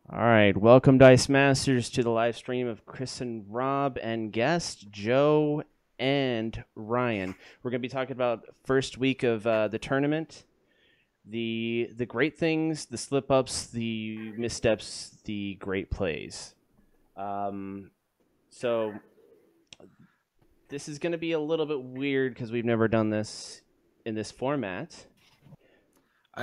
All right, welcome Dice Masters to the live stream of Chris and Rob and guest Joe and Ryan. We're going to be talking about first week of the tournament, the great things, the slip ups, the missteps, the great plays. So this is going to be a little bit weird because we've never done this in this format.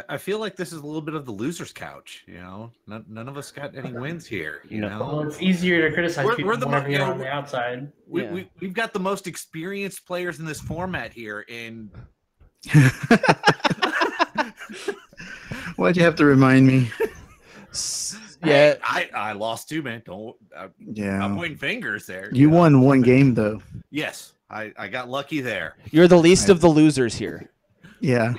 I feel like this is a little bit of the loser's couch, you know. None of us got any wins here, you know. Well, it's easier to criticize people whenever you're on the we're- outside. We've got the most experienced players in this format here, and Why'd you have to remind me? Yeah, I lost too, man. I'm Yeah. pointing fingers there. You won one game, though. Yes, I got lucky there. you're the least of the losers here. Yeah.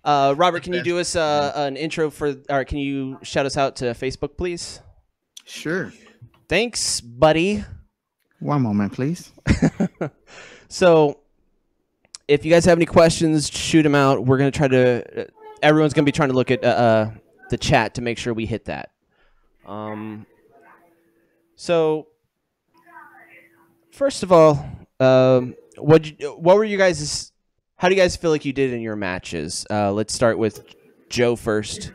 Robert, can you do us an intro or can you shout us out to Facebook, please? Sure. Thanks, buddy. One moment, please. So, if you guys have any questions, shoot them out. We're going to try to... everyone's going to be trying to look at the chat to make sure we hit that. So, first of all, what were you guys... How do you guys feel like you did in your matches? Let's start with Joe first.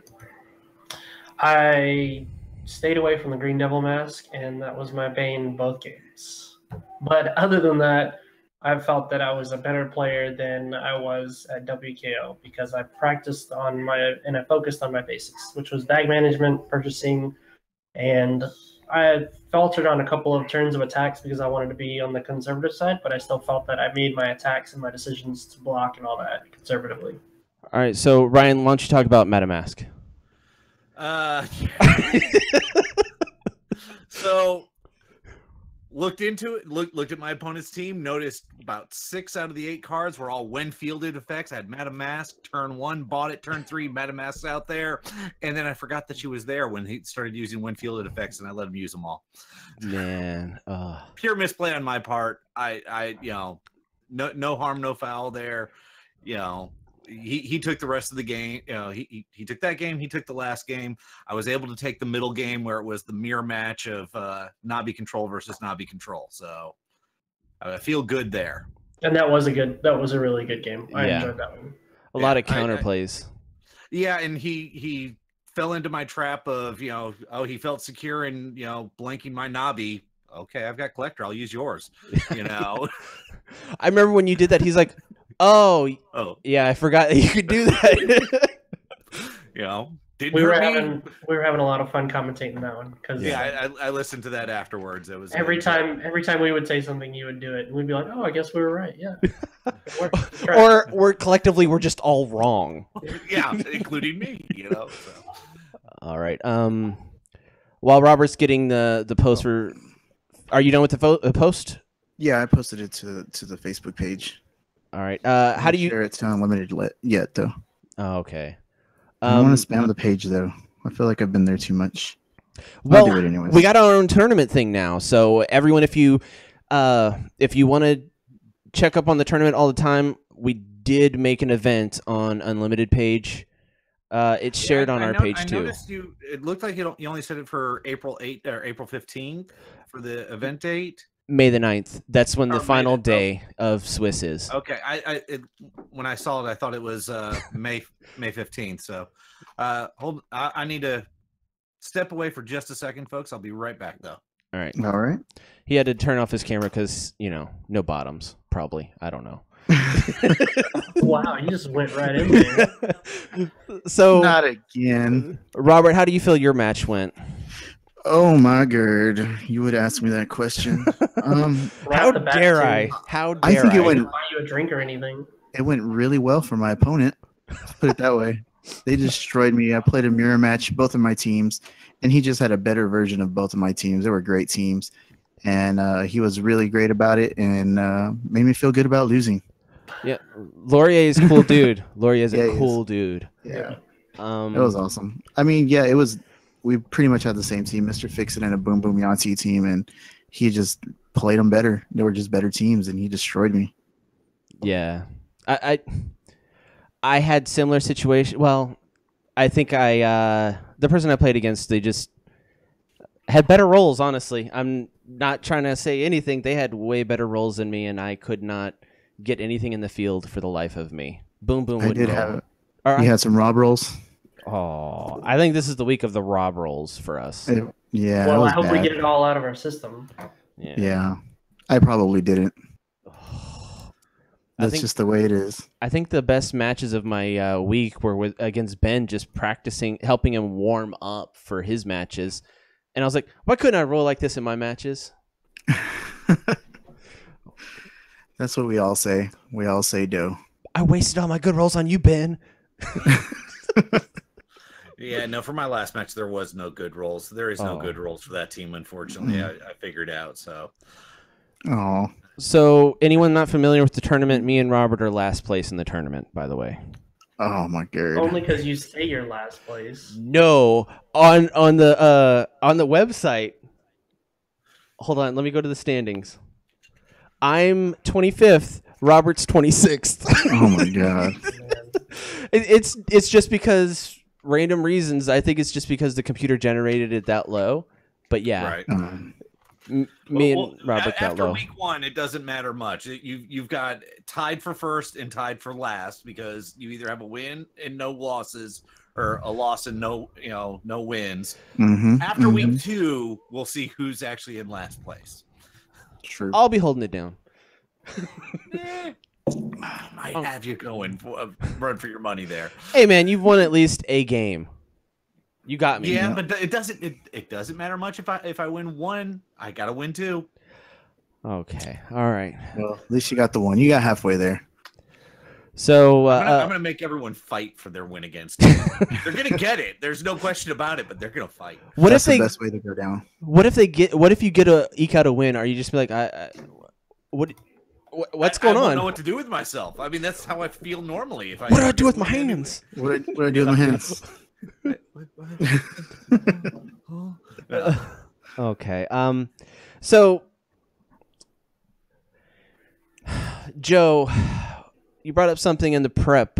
I stayed away from the Green Devil mask, and that was my bane in both games. But other than that, I felt that I was a better player than I was at WKO because I practiced and I focused on my basics, which was bag management, purchasing, and I faltered on a couple of turns of attacks because I wanted to be on the conservative side, but I still felt that I made my attacks and my decisions to block and all that conservatively. All right, so Ryan, why don't you talk about MetaMask? So looked into it, looked at my opponent's team, noticed about 6 out of the 8 cards were all when fielded effects. I had MetaMask, turn 1, bought it, turn 3, MetaMask's out there, and then I forgot that she was there when he started using when fielded effects, and I let him use them all. Man, Pure misplay on my part. I you know, no harm, no foul there. You know, he took the rest of the game. You know, he took that game. He took the last game. I was able to take the middle game where it was the mirror match of Nabi Control versus Nabi Control. So I feel good there. And that was a really good game. I enjoyed that one. a lot of counterplays. Yeah, and he fell into my trap of, you know, he felt secure in, you know, blanking my Nabi. Okay, I've got Collector. I'll use yours. You know. I remember when you did that. He's like, "Oh, yeah, I forgot that you could do that." You know, we were having a lot of fun commentating that one because I listened to that afterwards. It was every time we would say something, you would do it, and we'd be like, "Oh, I guess we were right." Yeah. Or we're just all wrong. Yeah, including me. You know. So. All right. While Robert's getting the post for, are you done with the post? Yeah, I posted it to the Facebook page. All right. How do you share it to unlimited yet though? Oh, okay. I don't want to spam the page though. I feel like I've been there too much. Well, I'll do it anyways. We got our own tournament thing now, so everyone, if you want to check up on the tournament all the time, we did make an event on Unlimited page. It's shared on our page too. I noticed it looked like you only set it for April 8th or April 15th for the event date. May the 9th. That's when the final day of Swiss is. Okay. When I saw it, I thought it was May 15th. So I need to step away for just a second, folks. I'll be right back, though. All right. All right. He had to turn off his camera because, you know, no bottoms, probably. I don't know. Wow, you just went right in there. So not again. Robert, how do you feel your match went? Oh my god, you would ask me that question. How dare I? How dare I think it went. Buy you a drink or anything? It went really well for my opponent. Put it that way. They destroyed me. I played a mirror match, both of my teams, and he just had a better version of both of my teams. They were great teams, and he was really great about it, and made me feel good about losing. Yeah, Laurier is a cool dude. Laurier is a cool dude. Yeah, it was awesome. I mean, yeah, it was. We pretty much had the same team, Mr. Fix-It and a Boom Boom Yancy team, and he just played them better. They were just better teams, and he destroyed me. Yeah, I had similar situation. Well, I think the person I played against, they just had better rolls. Honestly, I'm not trying to say anything. They had way better rolls than me, and I could not get anything in the field for the life of me. Boom, boom. I wouldn't did roll. have. All right. You had some Rob rolls. Oh, I think this is the week of the Rob rolls for us. Yeah. Well, it was I hope we bad. get it all out of our system. Yeah, I probably didn't. That's think- just the way it is. I think the best matches of my week were against Ben, just practicing, helping him warm up for his matches. And I was like, why couldn't I roll like this in my matches? That's what we all say. We all say do. I wasted all my good rolls on you, Ben. Yeah, no, for my last match, there was no good rolls. There is no Oh. good rolls for that team, unfortunately. I figured out, so. Oh, So, anyone not familiar with the tournament, me and Robert are last place in the tournament, by the way. oh my god. Only because you say you're last place. No, on the website. Hold on, let me go to the standings. I'm 25th. Robert's 26th. Oh my god. Man. It's just because random reasons. I think it's just because the computer generated it that low. But yeah, Right. me and Well, Robert that after low. week one, it doesn't matter much. You've got tied for first and tied for last because you either have a win and no losses or a loss and no wins. Mm-hmm. After week two, we'll see who's actually in last place. True. I'll be holding it down. Might have you going run for your money there. Hey man, you've won at least a game. You got me. Yeah, but it doesn't matter much if I win one. I gotta win two. Okay. All right. Well, at least you got the one. You got halfway there. So I'm gonna make everyone fight for their win against me. They're gonna get it. There's no question about it. But they're gonna fight. what That's if they? the best way to go down. What if you get a eke out a win? Are you just be like, what's going I on? don't know what to do with myself. I mean, that's how I feel normally. If I What do I do with my hands? What do I do with my hands? Okay. So, Joe, you brought up something in the prep.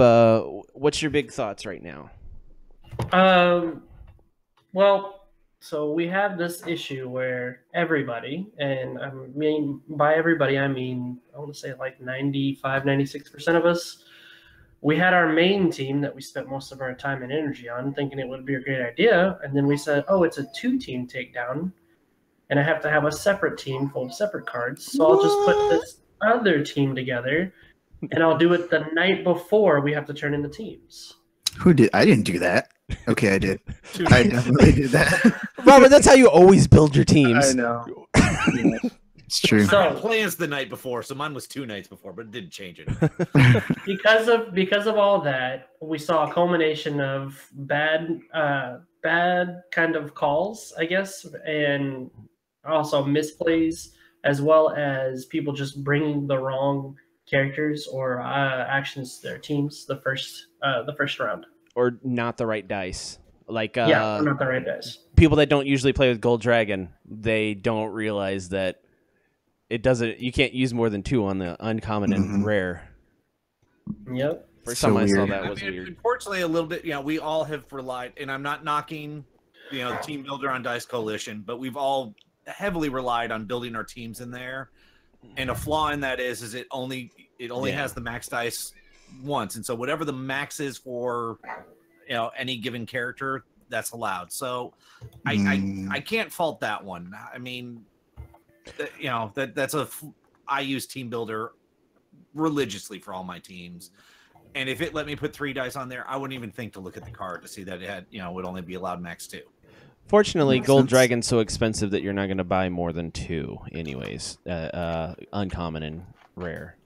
What's your big thoughts right now? Well, so we have this issue where everybody, and I mean by everybody, I mean, I want to say like 95, 96% of us, we had our main team that we spent most of our time and energy on, thinking it would be a great idea. And then we said, oh, it's a 2-team takedown, and I have to have a separate team full of separate cards. So I'll just put this other team together, and I'll do it the night before we have to turn into teams. Who did? I didn't do that. Okay, I did. I definitely did that. Robert, that's how you always build your teams. know. It's true. So- I had plans the night before, so mine was 2 nights before, but it didn't change it. Because of all that, we saw a culmination of bad kind of calls, I guess, and also misplays, as well as people just bringing the wrong characters or actions to their teams the first round. Or not the right dice. Like Yeah, not the right dice. people that don't usually play with Gold Dragon, they don't realize that it doesn't. You can't use more than 2 on the uncommon and rare. Yep. First So time I saw weird. that was I mean, weird. Unfortunately, a little bit. We all have relied, and I'm not knocking, Team Builder on Dice Coalition, but we've all heavily relied on building our teams in there. And a flaw in that is it only has the max dice once, and so whatever the max is for any given character, that's allowed. So I can't fault that one. I mean, I use Team Builder religiously for all my teams. And if it let me put 3 dice on there, I wouldn't even think to look at the card to see that it had, would only be allowed max 2. Fortunately, Makes Gold sense. Dragon's so expensive that you're not going to buy more than 2 anyways. Uncommon and rare.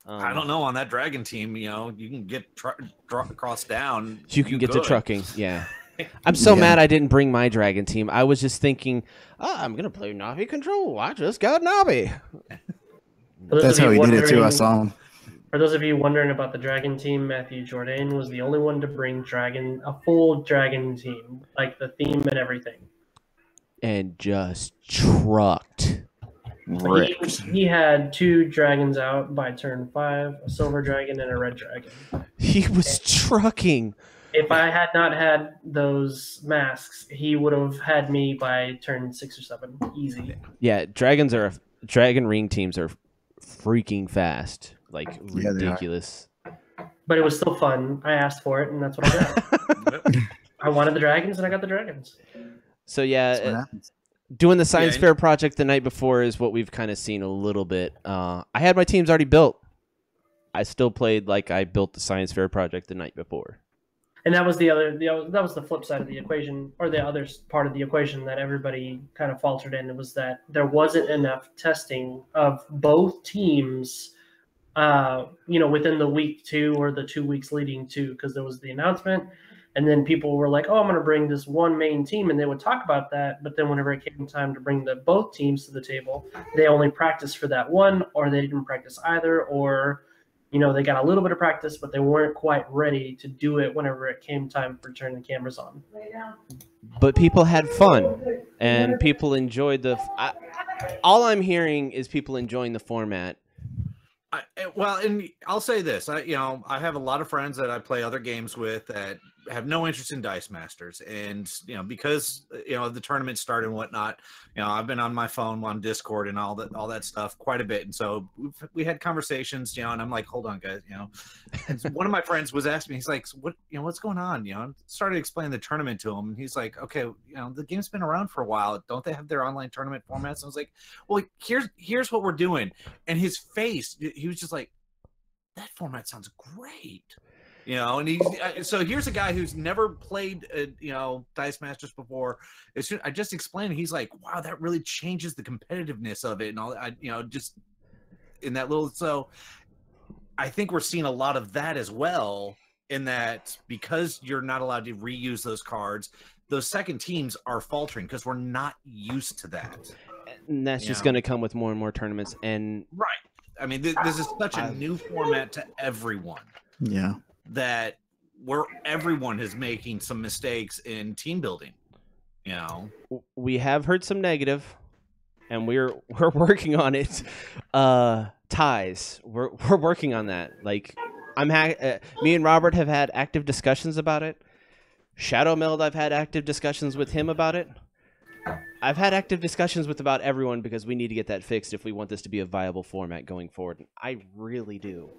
I don't know on that dragon team. You can get crossed down. You can get to could. trucking. Yeah. I'm so Yeah. mad I didn't bring my dragon team. I was just thinking, I'm going to play Navi Control. I just got Navi. For those That's of how you he did it too. I wondering- saw him. For those of you wondering about the dragon team, Matthew Jourdain was the only one to bring a full dragon team, like the theme and everything. And just trucked. Wrecked. He had 2 dragons out by turn 5, a silver dragon and a red dragon. He was trucking. If I had not had those masks, he would have had me by turn 6 or 7. Easy. Yeah, dragon ring teams are freaking fast, like Yeah, they are. ridiculous. But it was still fun. I asked for it, and that's what I got. I wanted the dragons, and I got the dragons. So That's what yeah, happens. doing the science and- fair project the night before is what we've kind of seen a little bit. I had my teams already built. I still played like I built the science fair project the night before. And that was that was the flip side of the equation, or the other part of the equation that everybody kind of faltered in. It was that there wasn't enough testing of both teams, within the week 2 or the 2 weeks leading to, because there was the announcement, and then people were like, "Oh, I'm going to bring this one main team," and they would talk about that. But then whenever it came time to bring both teams to the table, they only practiced for that one, or they didn't practice either, or they got a little bit of practice, but they weren't quite ready to do it whenever it came time for turning the cameras on. But people had fun, and people enjoyed all I'm hearing is people enjoying the format. Well, and I'll say this: I have a lot of friends that I play other games with that have no interest in Dice Masters, and because the tournament started and whatnot, I've been on my phone on Discord and all that stuff quite a bit, and so we had conversations, and I'm like, hold on, guys, and one of my friends was asking me, he's like, what's going on, started explaining the tournament to him, and he's like, okay, the game's been around for a while, don't they have their online tournament formats? And I was like, well, here's what we're doing, and his face, he was just like, that format sounds great. And so here's a guy who's never played, Dice Masters before. I just explained, he's like, wow, that really changes the competitiveness of it, and all. Just in that little. So I think we're seeing a lot of that as well. In that, because you're not allowed to reuse those cards, those second teams are faltering because we're not used to that. And that's just going to come with more and more tournaments. And right. I mean, this is such a new format to everyone. Yeah. That where everyone is making some mistakes in team building. We have heard some negative, and we're working on it. Ties, we're working on that. Like me and Robert have had active discussions about it. Shadow Meld, I've had active discussions with him about it. I've had active discussions with about everyone because we need to get that fixed if we want this to be a viable format going forward. And I really do.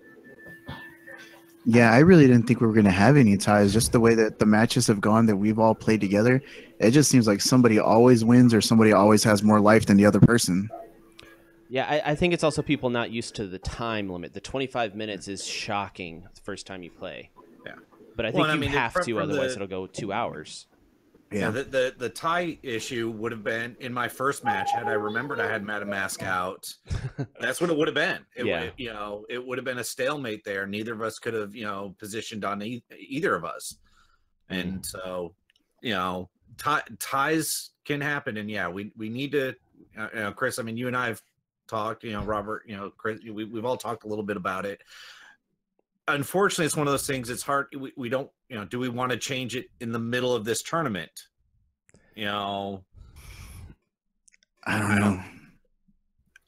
Yeah, I really didn't think we were going to have any ties. Just the way that the matches have gone that we've all played together, it just seems like somebody always wins or somebody always has more life than the other person. Yeah, I think it's also people not used to the time limit. The 25 minutes is shocking the first time you play. Yeah. But I think you have to, otherwise it'll go 2 hours. Yeah, the tie issue would have been in my first match. Had I remembered I had Matamask out, that's what it would have been. It would have been a stalemate there. Neither of us could have, positioned on either of us. And so, ties can happen. And yeah, we need to, Chris, I mean, you and I have talked, Robert, Chris, we've all talked a little bit about it. Unfortunately, it's one of those things. It's hard. We don't, do we want to change it in the middle of this tournament? I don't know.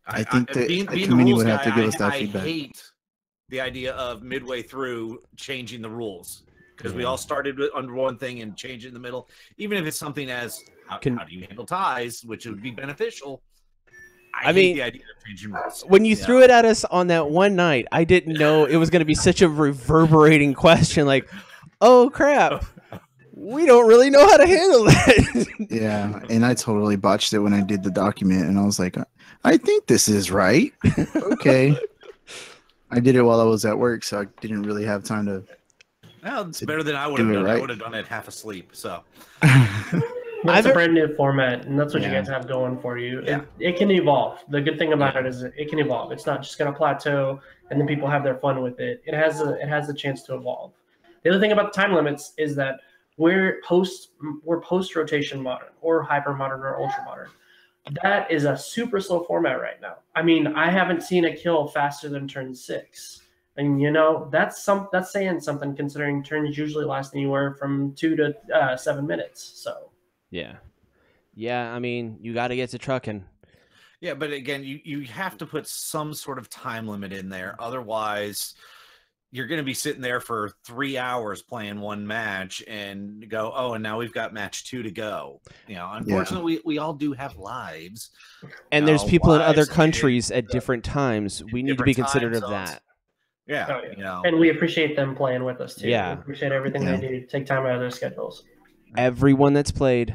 I think that being the the committee rules would have guy, to give us that I feedback. hate the idea of midway through changing the rules because we all started under one thing and change it in the middle. Even if it's something as how do you handle ties, which would be beneficial. I hate the idea of changing rules. When you threw it at us on that one night, I didn't know it was going to be such a reverberating question. Like, oh crap, we don't really know how to handle that. Yeah, and I totally botched it when I did the document, and I was like, I think this is right. Okay. I did it while I was at work, so I didn't really have time to. Well, it's better than I would have done. I would have done it half asleep. So. It's a brand new format, and that's what you guys have going for you. Yeah. It can evolve. The good thing about it is it can evolve. It's not just going to plateau, and then people have their fun with it. It has a chance to evolve. The other thing about the time limits is that we're post rotation modern or hyper modern or ultra modern. That is a super slow format right now. I mean, I haven't seen a kill faster than turn 6. And that's saying something, considering turns usually last anywhere from 2 to 7 minutes. So yeah. I mean, you got to get to trucking. Yeah, but again, you have to put some sort of time limit in there. Otherwise, you're going to be sitting there for 3 hours playing one match and go, oh, and now we've got match 2 to go. Unfortunately, we all do have lives. And there's people in other lives countries at different times. We need to be considerate of that. Yeah, Oh, yeah. And we appreciate them playing with us too. Yeah. We appreciate everything they do to take time out of their schedules. Everyone that's played,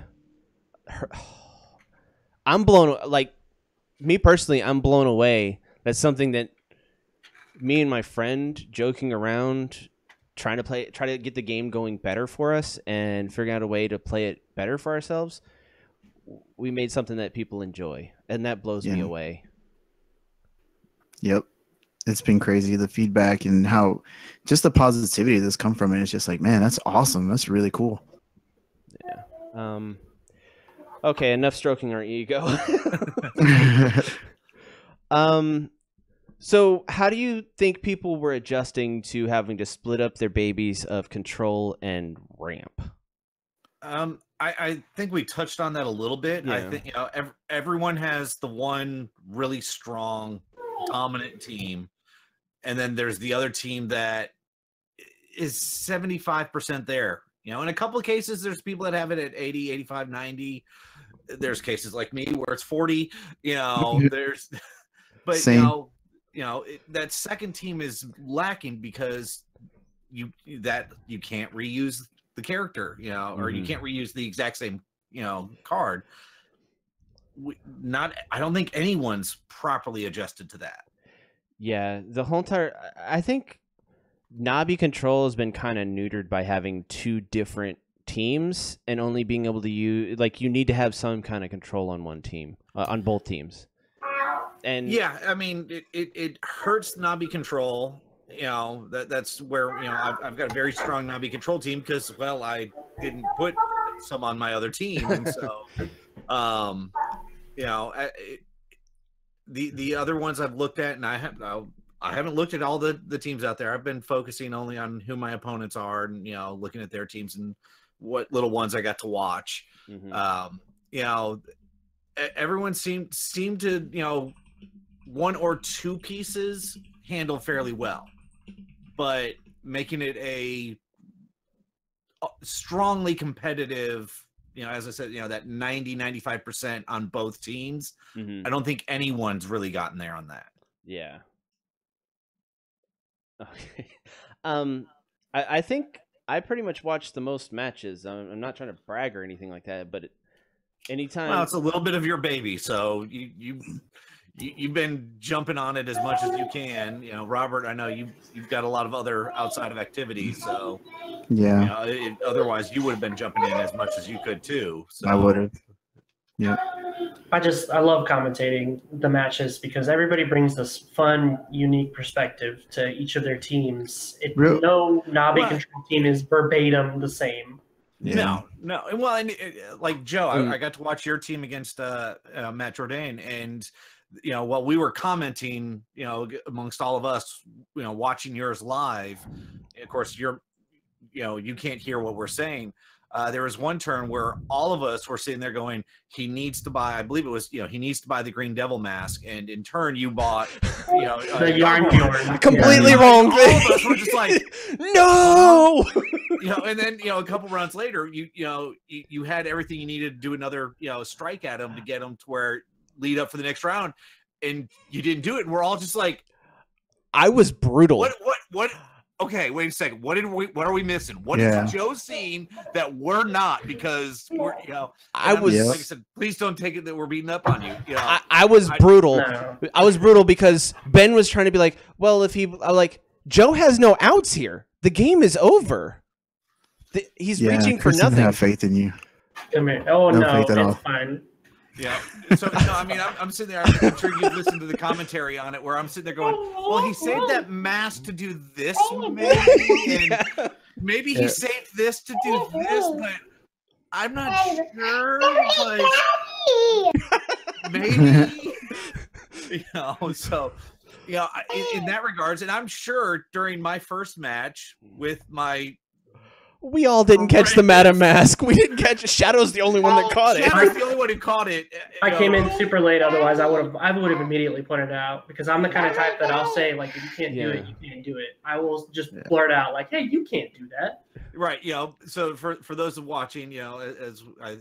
I'm blown. Like me personally, I'm blown away. That's something that me and my friend joking around, try to get the game going better for us and figuring out a way to play it better for ourselves. We made something that people enjoy, and that blows me away. Yep. It's been crazy, the feedback and how just the positivity that's come from it. It's just like, man, that's awesome. That's really cool. Yeah. Okay, enough stroking our ego. So how do you think people were adjusting to having to split up their babies of Control and Ramp? I think we touched on that a little bit. Yeah. I think everyone has the one really strong, dominant team, and then there's the other team that is 75% there. In a couple of cases, there's people that have it at 80, 85, 90. There's cases like me where it's 40. There's, but Same. that second team is lacking because you can't reuse the character, or you can't reuse the exact same, card. I don't think anyone's properly adjusted to that. Yeah, the whole entire. I think Navi Control has been kind of neutered by having 2 different teams and only being able to use, like, you need to have some kind of control on one team, on both teams. And yeah, I mean, it hurts Navi Control. That's where I've got a very strong Navi Control team because, well, I didn't put some on my other team, and so the other ones I've looked at, and I haven't looked at all the teams out there. I've been focusing only on who my opponents are, and looking at their teams and what little ones I got to watch. Everyone seemed to 1 or 2 pieces handle fairly well, but making it a strongly competitive, as I said, that 90-95% on both teams. I don't think anyone's really gotten there on that. Yeah. Okay. I think I pretty much watched the most matches. I'm not trying to brag or anything like that, but anytime. Well, it's a little bit of your baby, so you've been jumping on it as much as you can. Robert, I know you've got a lot of other outside of activities, so yeah. Otherwise, you would have been jumping in as much as you could too. So. I would have. Yeah. I love commentating the matches because everybody brings this fun, unique perspective to each of their teams. No Navi Control team is verbatim the same. Yeah. No. Well, and like Joe, I got to watch your team against Matt Jourdain, and while we were commenting, amongst all of us, watching yours live, of course, you can't hear what we're saying. There was one turn where all of us were sitting there going, he needs to buy, I believe it was, he needs to buy the Green Devil mask. And in turn, you bought, the Yarn Bjorn. Completely wrong thing. All of us were just like, no! And then, a couple rounds later, you had everything you needed to do another, strike at him to get him to where lead up for the next round. And you didn't do it. And we're all just like, I was brutal. What? Okay, wait a second. What are we missing? What is Joe seeing that we're not? Because we're, I was, like I said, please don't take it that we're beating up on you. I was brutal. No. I was brutal because Ben was trying to be like, well, if he, Joe has no outs here. The game is over. He's reaching for Chris nothing. Doesn't have faith in you. Come here. Oh, No no, faith at all. it's fine. Yeah. So, I mean, I'm sitting there. I'm sure you've listened to the commentary on it where I'm sitting there going, well, he saved that mask to do this, maybe. And maybe he saved this to do this, but I'm not sure. Like, maybe. So, in that regards, and I'm sure during my first match with my We all didn't catch the Madam Mask. We didn't catch it. Shadow's the only one that caught it. Shadow's the only one who caught it. I came in super late. Otherwise, I would have immediately pointed it out because I'm the kind of type that I'll say like, if you can't do it, you can't do it. I will just blurt out like, hey, you can't do that. Right. So for those watching,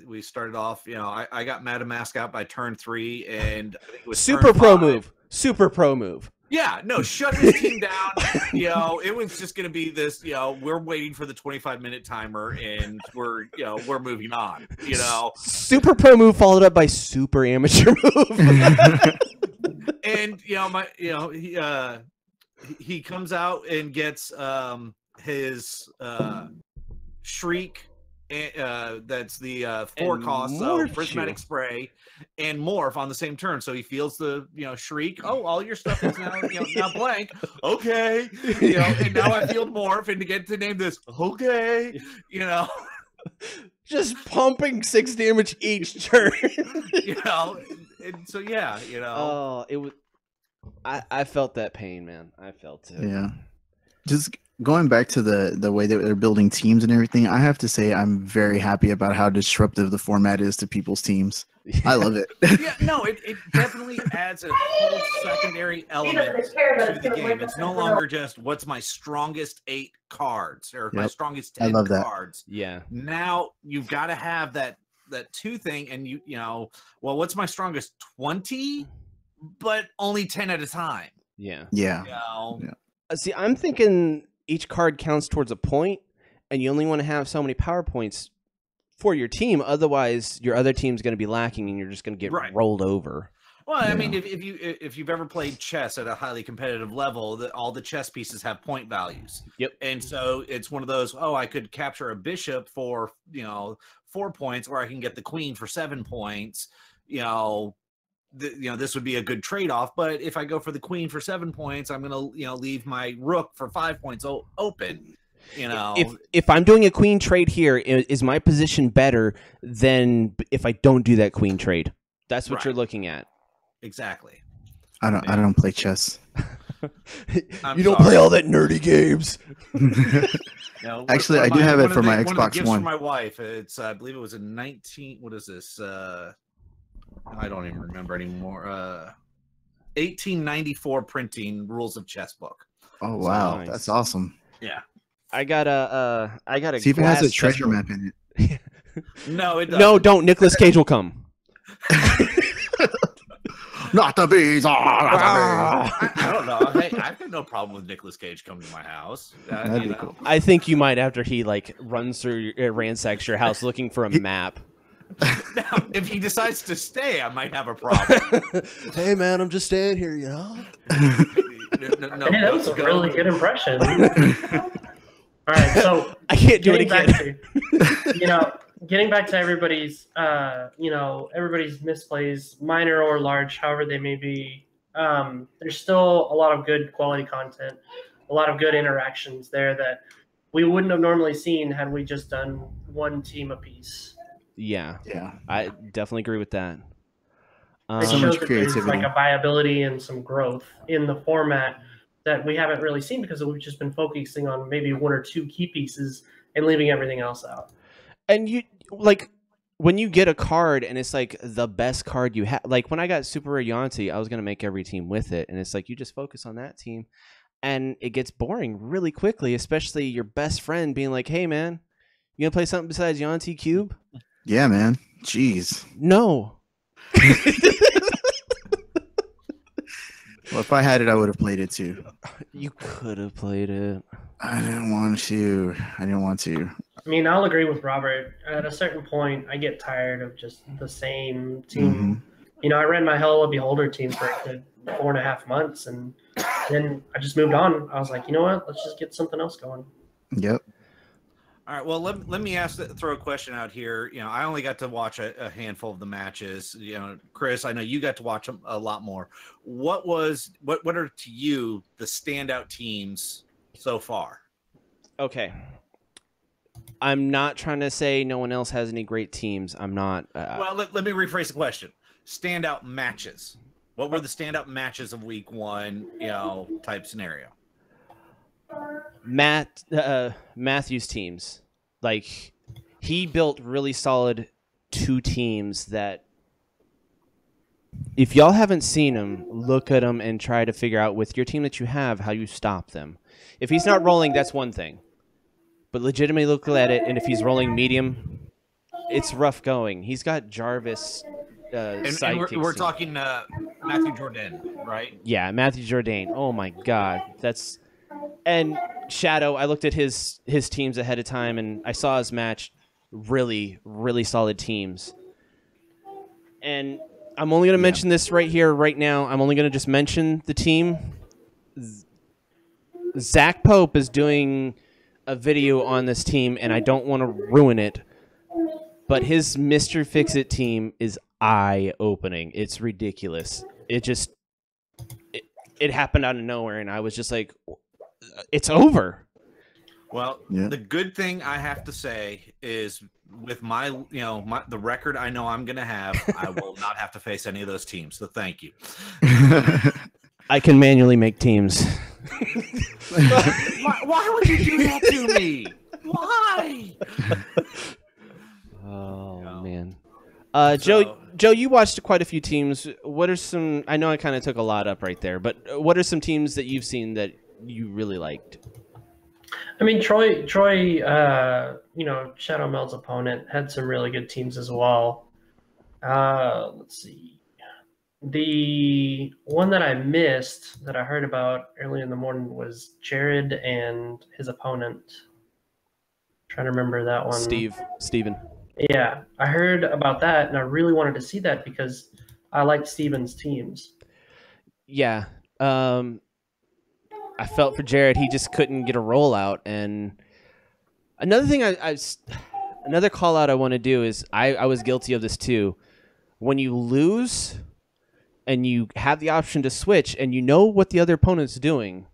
we started off, I got Madam Mask out by turn 3, and I think it was Super pro move. Super pro move. Yeah, no, shut his team down. It was just going to be this. We're waiting for the 25-minute timer, and we're moving on. Super pro move followed up by super amateur move. And he comes out and gets his Shriek. That's the 4 cost, so prismatic spray and morph on the same turn. So he feels the Shriek. Oh, all your stuff is now now blank. Okay, and now I feel morph, and to get to name this. Okay, just pumping 6 damage each turn. And so yeah, Oh, it was. I felt that pain, man. I felt it. Yeah, just. Going back to the way that they're building teams and everything, I have to say I'm very happy about how disruptive the format is to people's teams. I love it. Yeah, no, it definitely adds a whole secondary element to the game. It's no longer just what's my strongest 8 cards or my strongest 10 cards. Yeah. Now you've got to have that 2 thing, and well, what's my strongest 20, but only 10 at a time. Yeah. Yeah. See, I'm thinking each card counts towards a point, and you only want to have so many power points for your team. Otherwise, your other team's going to be lacking, and you're just going to get rolled over. Well, I mean, if you've ever played chess at a highly competitive level, all the chess pieces have point values. Yep. And so it's one of those. Oh, I could capture a bishop for 4 points, or I can get the queen for 7 points. This would be a good trade-off, but if I go for the queen for 7 points, I'm gonna leave my rook for 5 points open. If I'm doing a queen trade here, is my position better than if I don't do that queen trade? That's what you're looking at. Exactly. I don't play chess. You don't play all that nerdy games. Actually, I do have it for my Xbox One. For my wife, it's I believe it was a 19. What is this? I don't even remember anymore. 1894 printing rules of chess book. Oh wow, nice. That's awesome. Yeah, I got a see if it has a treasure map in it. No, it doesn't. No, don't. Nicolas Cage will come. Not the bees. I don't know. I've got no problem with Nicolas Cage coming to my house. That'd be cool. I think you might after he runs through, ransacks your house looking for a map. Now, if he decides to stay, I might have a problem. Hey man, I'm just staying here, No, hey, that was a really good impression. All right, so I can't do it again. Getting back to everybody's, everybody's misplays, minor or large, however they may be. There's still a lot of good quality content, a lot of good interactions there that we wouldn't have normally seen had we just done one team apiece. Yeah, I definitely agree with that. It shows that there's a viability and some growth in the format that we haven't really seen because we've just been focusing on maybe 1 or 2 key pieces and leaving everything else out. And you when you get a card and it's the best card you have. Like when I got Super Rare Yuan-Ti, I was gonna make every team with it, and it's you just focus on that team, and it gets boring really quickly. Especially your best friend being like, "Hey man, you gonna play something besides Yuan-Ti Cube?" Yeah, man. Jeez. No. Well, if I had it, I would have played it too. You could have played it. I didn't want to. I mean, I'll agree with Robert. At a certain point, I get tired of just the same team. Mm-hmm. I ran my Hello Beholder team for a good 4.5 months, and then I just moved on. I was like, you know what? Let's just get something else going. Yep. All right. Well, let me throw a question out here. I only got to watch a handful of the matches. Chris, I know you got to watch them a lot more. What are to you the standout teams so far? Okay. I'm not trying to say no one else has any great teams. I'm not. Well, let me rephrase the question. Standout matches. What were the standout matches of week 1? Type scenario. Matthew's teams. Like, he built really solid 2 teams that, if y'all haven't seen them, look at them and try to figure out with your team that you have how you stop them. If he's not rolling, that's one thing. But legitimately look at it, and if he's rolling medium, it's rough going. He's got Jarvis. And we're talking Matthew Jordan, right? Yeah, Matthew Jordan. Oh my God, and Shadow. I looked at his teams ahead of time, and I saw his match. Really, really solid teams. And I'm only going to mention this right here, right now. I'm only going to just mention the team. Zach Pope is doing a video on this team, and I don't want to ruin it. But his Mr. Fix-It team is eye-opening. It's ridiculous. It happened out of nowhere, and I was just like, it's over. Well, the good thing I have to say is with the record I know I'm going to have, I will not have to face any of those teams. So thank you. I can manually make teams. Why would you do that to me? Why? Oh, man. Joe, you watched quite a few teams. What are some? I know I kind of took a lot up right there, but what are some teams that you've seen that you really liked? I mean, Troy, Shadow Meld's opponent had some really good teams as well. Let's see. The one that I missed that I heard about early in the morning was Jared and his opponent. Trying to remember that one. Steven. Yeah, I heard about that, and I really wanted to see that because I liked Steven's teams. Yeah. I felt for Jared. He just couldn't get a rollout. And another thing another call out I want to do is I was guilty of this too. When you lose and you have the option to switch and you know what the other opponent's doing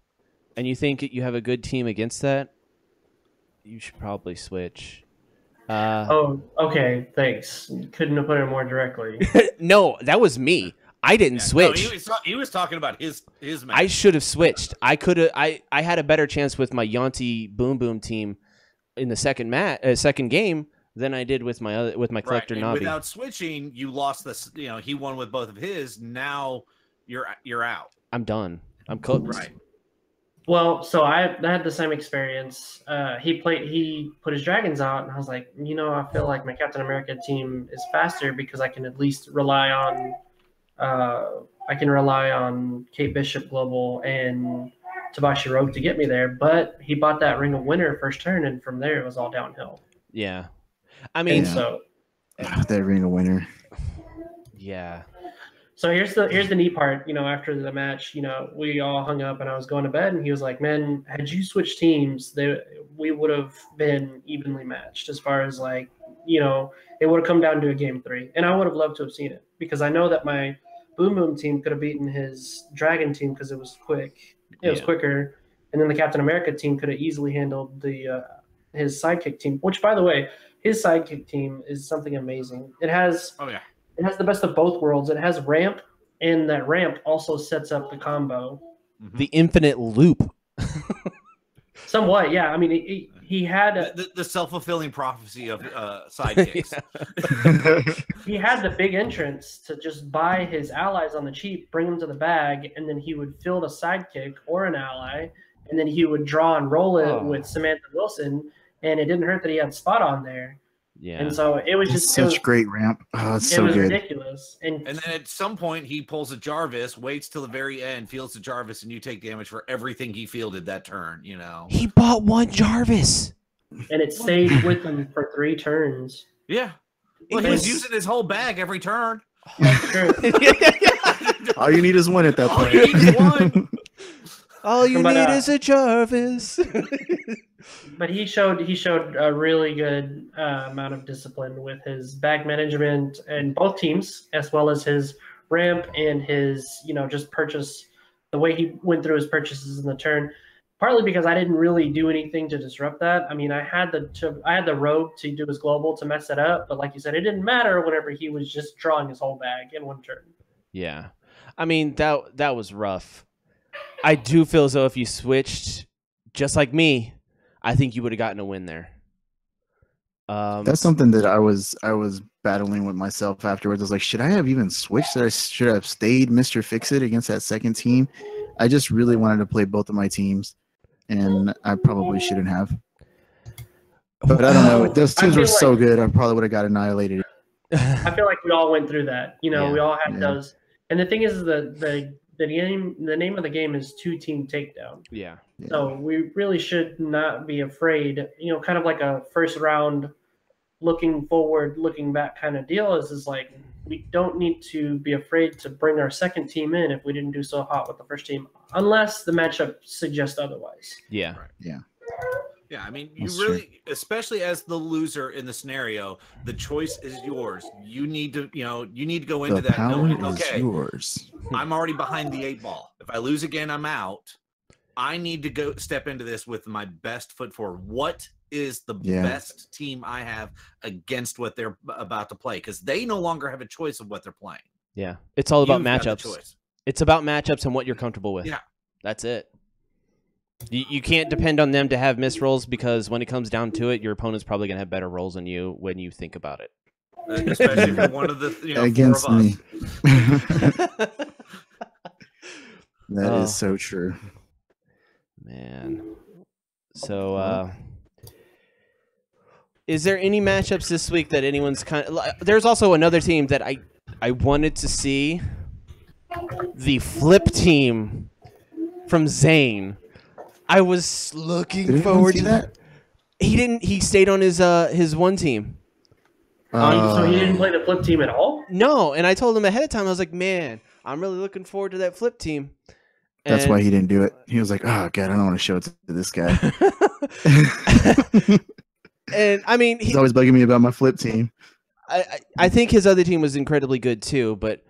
and you think you have a good team against that, you should probably switch. Okay, thanks. Couldn't have put it more directly. No, that was me. I didn't switch. No, he was talking about his match. I should have switched. I could have. I had a better chance with my Yonti Boom Boom team in the second game than I did with my collector Navi. Without switching, you lost this. He won with both of his. Now you're out. I'm done. I'm cooked. Right. Well, so I had the same experience. He put his dragons out, and I was like, I feel like my Captain America team is faster because I can at least rely on. I can rely on Kate Bishop Global and Tabashi Rogue to get me there, but he bought that Ring of Winter first turn, and from there it was all downhill. Yeah, I mean, that Ring of Winter. Yeah. So here's the neat part. After the match, we all hung up, and I was going to bed, and he was like, "Man, had you switched teams, we would have been evenly matched as far as it would have come down to a game 3, and I would have loved to have seen it because I know that my Boom Boom team could have beaten his Dragon team because it was quick. It was quicker, and then the Captain America team could have easily handled his sidekick team. Which, by the way, his sidekick team is something amazing. It has It has the best of both worlds. It has ramp, and that ramp also sets up the combo. The infinite loop. Somewhat, yeah. I mean, he had the self-fulfilling prophecy of sidekicks. He had the big entrance to just buy his allies on the cheap, bring them to the bag, and then he would field a sidekick or an ally, and then he would draw and roll it with Samantha Wilson, and it didn't hurt that he had Spot on there. Yeah. And so it was just such great ramp. Oh, it's so good. It was ridiculous. And then at some point he pulls a Jarvis, waits till the very end, fields a Jarvis, and you take damage for everything he fielded that turn, He bought one Jarvis. And it stayed with him for 3 turns. Yeah. Well, he was using his whole bag every turn. That's true. All you need is one at that point. All you need is one. All you need is a Jarvis. But he showed a really good amount of discipline with his bag management and both teams, as well as his ramp and his, just purchase, the way he went through his purchases in the turn. Partly because I didn't really do anything to disrupt that. I mean, I had the Rogue to do his global to mess it up, but like you said, it didn't matter whenever he was just drawing his whole bag in one turn. Yeah, I mean that was rough. I do feel as though if you switched, just like me, I think you would have gotten a win there. That's something that I was battling with myself afterwards. I was like, should I have even switched? Should I have stayed Mr. Fix-It against that second team? I just really wanted to play both of my teams, and I probably shouldn't have. But I don't know. Those teams were so good. I probably would have got annihilated. I feel like we all went through that. You know, Yeah. we all had those. And the thing is, the name of the game is 2-team takedown. Yeah. So we really should not be afraid. You know, kind of like a first round, looking forward, looking back kind of deal. Is like we don't need to be afraid to bring our second team in if we didn't do so hot with the first team, unless the matchup suggests otherwise. Yeah. Yeah, I mean, That's you really, especially as the loser in the scenario, the choice is yours. You need to, go into The that. power knowing, is okay, yours. I'm already behind the 8-ball. If I lose again, I'm out. I need to go step into this with my best foot forward. What is the best team I have against what they're about to play? Because they no longer have a choice of what they're playing. Yeah. It's all about You've got the matchups. choice. It's about matchups and what you're comfortable with. Yeah. That's it. You can't depend on them to have missed rolls because when it comes down to it, your opponent's probably going to have better rolls than you when you think about it. Especially if you're one of the Against four of me. us. That is so true. Man. So, is there any matchups this week that anyone's kind of... There's also another team that I wanted to see. The flip team from Zane. I was looking forward to that. He didn't. He stayed on his one team. So he didn't play the flip team at all? No, and I told him ahead of time. I was like, man, I'm really looking forward to that flip team. That's why he didn't do it. He was like, oh, God, I don't want to show it to this guy. And, I mean... He's always bugging me about my flip team. I think his other team was incredibly good, too, but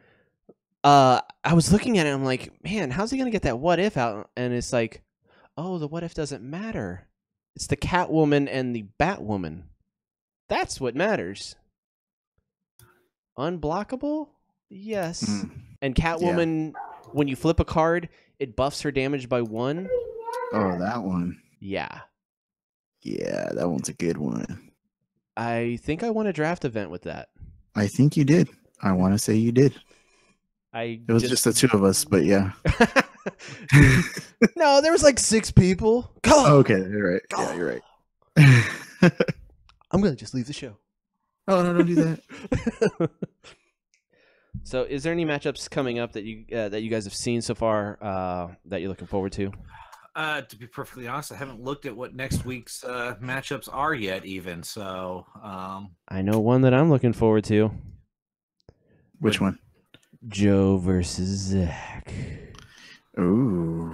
I was looking at it, and I'm like, man, how's he going to get that what if out? And it's like, oh, the what if doesn't matter. It's the Catwoman and the Batwoman. That's what matters. Unblockable? Yes. And Catwoman, when you flip a card, it buffs her damage by 1. Oh, that one. Yeah. Yeah, that one's a good one. I think I won a draft event with that. I think you did. I want to say you did. It was just the two of us, but yeah. No, there was like 6 people. Go! Okay, you're right. Go! Yeah, you're right. I'm going to just leave the show. Oh, no, don't do that. So, is there any matchups coming up that you guys have seen so far that you're looking forward to? To be perfectly honest, I haven't looked at what next week's matchups are yet, even. So, I know one that I'm looking forward to. Which one? Joe versus Zach. Ooh.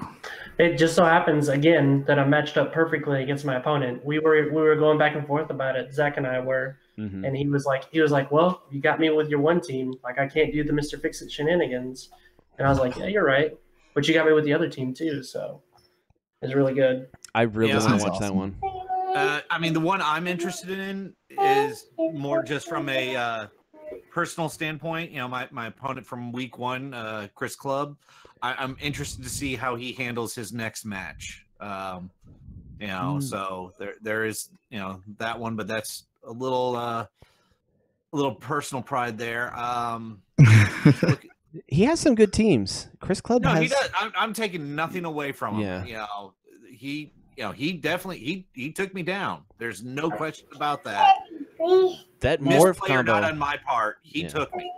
It just so happens again that I matched up perfectly against my opponent. We were going back and forth about it. Zach and I were, and he was like, well, you got me with your one team. Like I can't do the Mr. Fix-It shenanigans. And I was like, yeah, you're right. But you got me with the other team too, so it's really good. I really want to watch that one. I mean, the one I'm interested in is more just from a personal standpoint. You know, my opponent from week 1, Chris Clubb. I'm interested to see how he handles his next match. So there is that one, but that's a little personal pride there. He has some good teams. Chris Clubb. No, he does. I'm taking nothing away from him. Yeah. He definitely he took me down. There's no question about that. That Missed morph player combo. not on my part. He took me.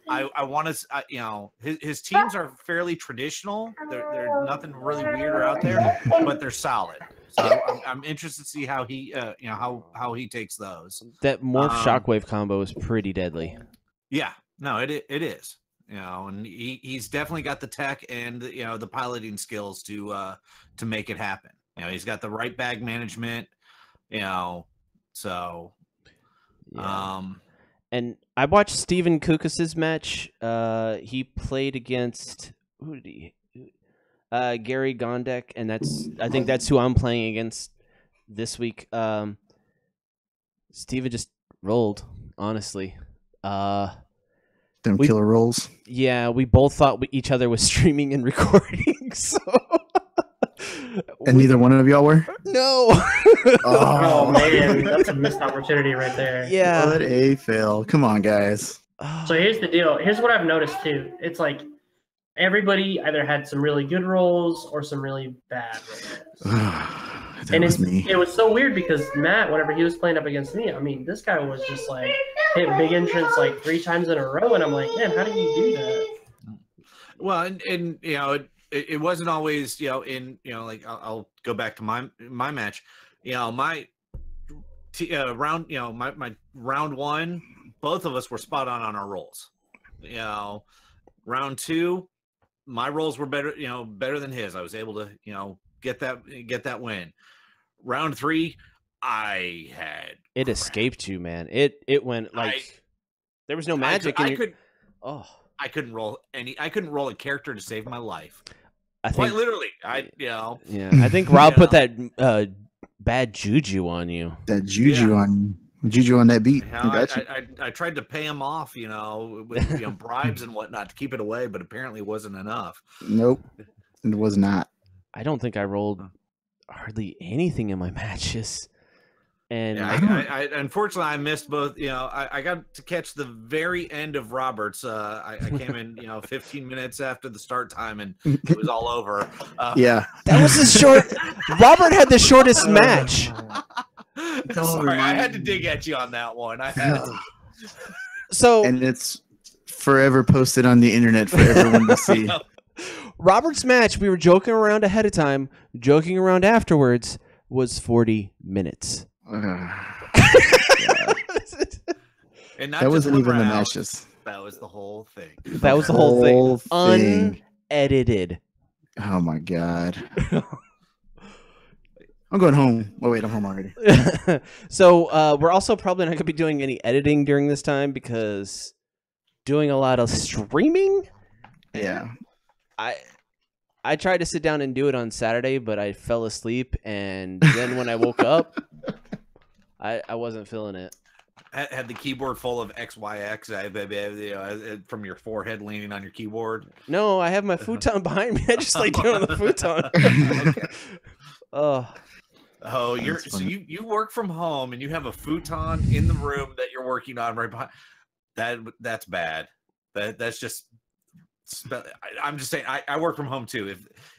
I want to. His teams are fairly traditional. They're nothing really weird out there, but they're solid. So I'm interested to see how he how he takes those. That morph shockwave combo is pretty deadly. Yeah, no, it is. And he's definitely got the tech and the piloting skills to make it happen. He's got the right bag management. So. Yeah. And I watched Steven Kukas's match. He played against who did he? Gary Gondek, and I think that's who I'm playing against this week. Steven just rolled, honestly. Them killer rolls. Yeah, we both thought each other was streaming and recording. So And neither one of y'all were? No. Oh man, that's a missed opportunity right there. Yeah. What a fail. Come on, guys. So here's the deal. Here's what I've noticed too. It's like everybody either had some really good rolls or some really bad rolls. That was me. It was so weird because Matt, whenever he was playing up against me, I mean, this guy was just like hit big entrance like 3 times in a row, and I'm like, man, how do you do that? Well, and you know, it wasn't always, you know, like I'll go back to my match, you know, my round, you know, my round 1, both of us were spot on our rolls. You know, round 2, my rolls were better, you know, better than his. I was able to, you know, get that win. Round 3, I had It escaped you, man. It went like there was no magic. I couldn't roll a character to save my life. I think Quite literally, you know. Yeah, I think Rob put that bad juju on you. That juju on that beat. You know, I tried to pay him off, you know, with you know, bribes and whatnot to keep it away, but apparently it wasn't enough. Nope, it was not. I don't think I rolled hardly anything in my matches. And yeah, I unfortunately I missed both. You know, I got to catch the very end of Roberts. I came in, you know, 15 minutes after the start time, and it was all over. Yeah, that was the short. Robert had the shortest match. Sorry, I had to dig at you on that one. I had to. So, and it's forever posted on the internet for everyone to see. Robert's match, we were joking around ahead of time, joking around afterwards, was 40 minutes. And that wasn't even the matches. That was the whole thing. That was the whole thing. Unedited. Oh my god. I'm going home. Oh wait, I'm home already. So we're also probably not going to be doing any editing during this time because doing a lot of streaming. Yeah. I tried to sit down and do it on Saturday, but I fell asleep, and then when I woke up, I wasn't feeling it. I had the keyboard full of XYX from your forehead leaning on your keyboard. No, I have my futon behind me. I just like doing on the futon. Okay. Oh, you work from home and you have a futon in the room that you're working on right behind. That's bad. That's just. I'm just saying. I work from home too.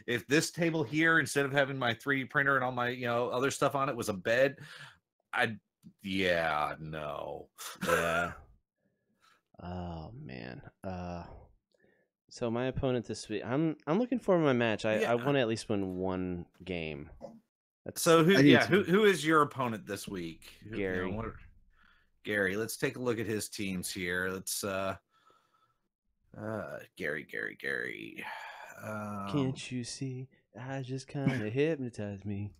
If this table here, instead of having my 3D printer and all my other stuff on it, was a bed, no. Yeah. Oh man. So my opponent this week, I'm looking for my match. I want to at least win one game. Who is your opponent this week? Gary. Gary. Let's take a look at his teams here. Let's Gary. Can't you see? I just kind of hypnotized me.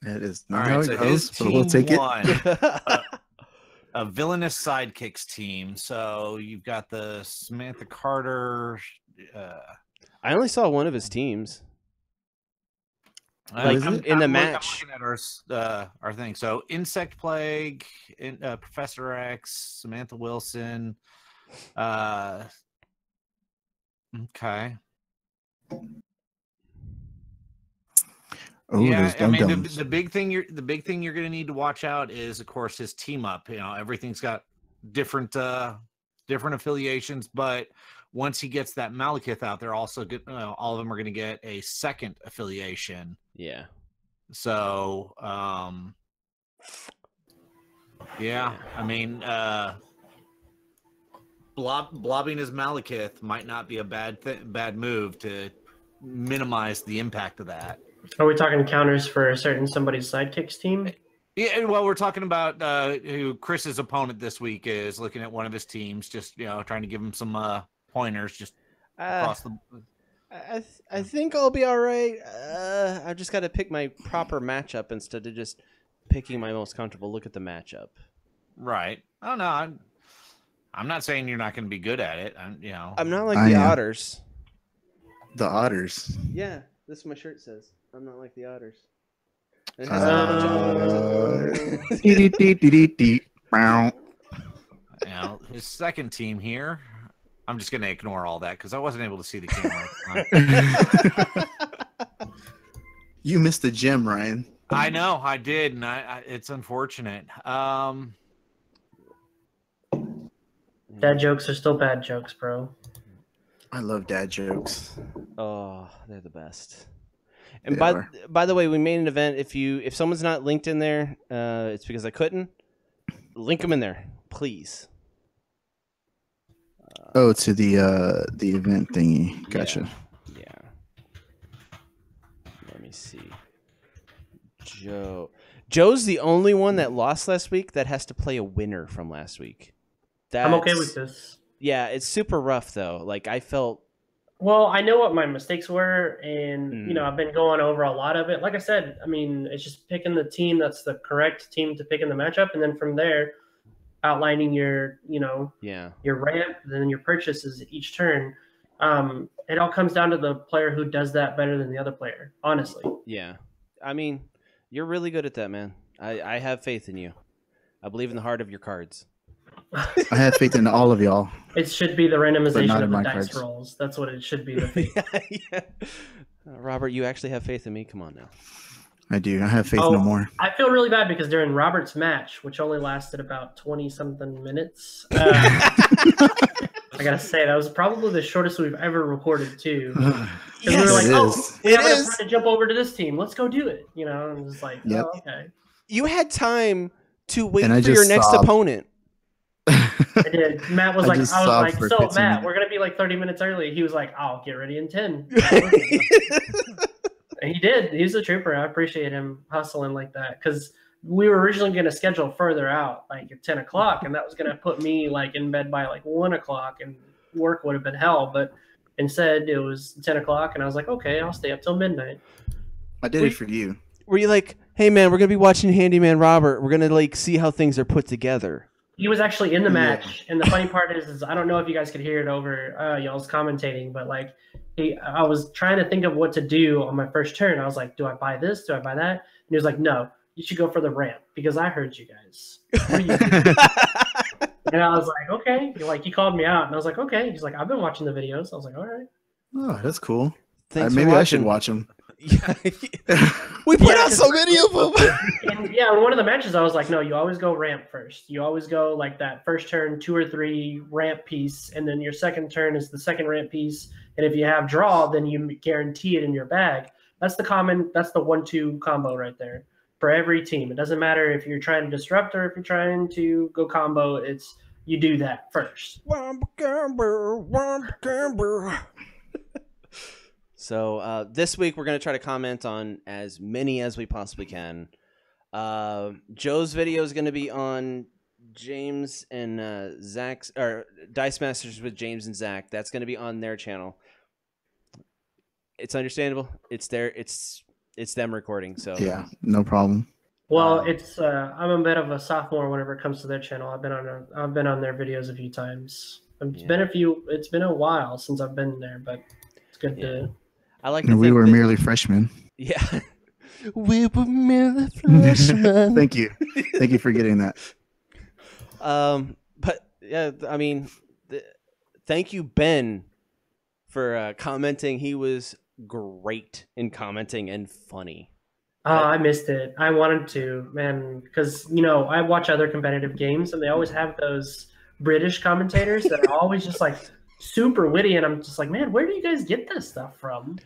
That is not how it goes, but we'll take it. A villainous sidekicks team. So you've got the Samantha Carter. I only saw one of his teams. I'm in the match. I'm looking at our thing. So Insect Plague, Professor X, Samantha Wilson. Okay. Oh, yeah, I mean the big thing you're going to need to watch out is, of course, his team up. Everything's got different affiliations, but once he gets that Malekith out, they're also good. All of them are going to get a second affiliation. Yeah. So, yeah. I mean, blobbing his Malekith might not be a bad move to minimize the impact of that. Are we talking counters for somebody's sidekicks team? Yeah, well, we're talking about who Chris's opponent this week is, looking at one of his teams, just trying to give him some pointers, just across the. I think I'll be all right. I just got to pick my proper matchup instead of just picking my most comfortable. Look at the matchup. Right. Oh no, I'm not saying you're not going to be good at it. I'm not like the Otters. The Otters. Yeah, this is what my shirt says. I'm not like the Otters. His second team here. I'm just going to ignore all that because I wasn't able to see the camera. You missed the gem, Ryan. I know I did, and it's unfortunate. Dad jokes are still bad jokes, bro. I love dad jokes. Oh, they're the best. And They by are. by the way, we made an event. If someone's not linked in there, it's because I couldn't. Link them in there, please. Oh, to the event thingy. Gotcha. Yeah. Let me see. Joe's the only one that lost last week that has to play a winner from last week. I'm okay with this. Yeah, it's super rough though. Like I felt. Well, I know what my mistakes were, and you know I've been going over a lot of it. Like I said, I mean, it's just picking the team that's the correct team to pick in the matchup, and then from there, outlining your your ramp, and then your purchases each turn. It all comes down to the player who does that better than the other player. Honestly. Yeah, I mean, you're really good at that, man. I have faith in you. I believe in the heart of your cards. I have faith in all of y'all. It should be the randomization not of in the my dice cards. rolls. That's what it should be. The faith. Yeah. Robert, you actually have faith in me? Come on now. I do. I have faith no more. I feel really bad because during Robert's match, which only lasted about 20-something minutes, I gotta say that was probably the shortest we've ever recorded too. We were like, we have enough time to jump over to this team. Let's go do it. You know, and it's like, Yep. oh, okay. You had time to wait And I for your just next sobbed. opponent. I did. Matt was I like, just I was sobbed like, for so 15 Matt, minutes. we're gonna be like 30 minutes early. He was like, I'll get ready in 10. And he did. He's a trooper. I appreciate him hustling like that because we were originally going to schedule further out, like at 10 o'clock, and that was going to put me like in bed by like 1 o'clock, and work would have been hell. But instead, it was 10 o'clock, and I was like, okay, I'll stay up till midnight. I did it for you. Were you like, hey man, we're gonna be watching Handyman Robert. We're gonna like see how things are put together. He was actually in the match, and the funny part is I don't know if you guys could hear it over y'all's commentating, but like I was trying to think of what to do on my first turn. I was like, do I buy this? Do I buy that? And he was like, no, you should go for the ramp because I heard you guys. What are you doing? And I was like, okay. He called me out, and I was like, okay. He's like, I've been watching the videos. I was like, all right. Oh, that's cool. Thanks for Maybe I should watching. watch them. Yeah. We put out so many of them. And yeah, in one of the matches, I was like, no, you always go ramp first. You always go like that first turn, 2 or 3 ramp piece, and then your second turn is the second ramp piece. And if you have draw, then you guarantee it in your bag. That's the 1-2 combo right there for every team. It doesn't matter if you're trying to disrupt or if you're trying to go combo. It's you do that first. So this week we're gonna try to comment on as many as we possibly can. Joe's video is gonna be on James and Zach's or Dice Masters with James and Zach. That's gonna be on their channel. It's understandable. It's them recording. So Yeah, no problem. Well, I'm a bit of a sophomore whenever it comes to their channel. I've been on their videos a few times. It's been a while since I've been there, but it's good to. I like. We were merely freshmen. Yeah, we were merely freshmen. Thank you for getting that. But yeah, I mean, thank you, Ben, for commenting. He was great in commenting and funny. Oh, I missed it. I wanted to, man, because I watch other competitive games and they always have those British commentators that are always just like super witty, and I'm just like, man, where do you guys get this stuff from?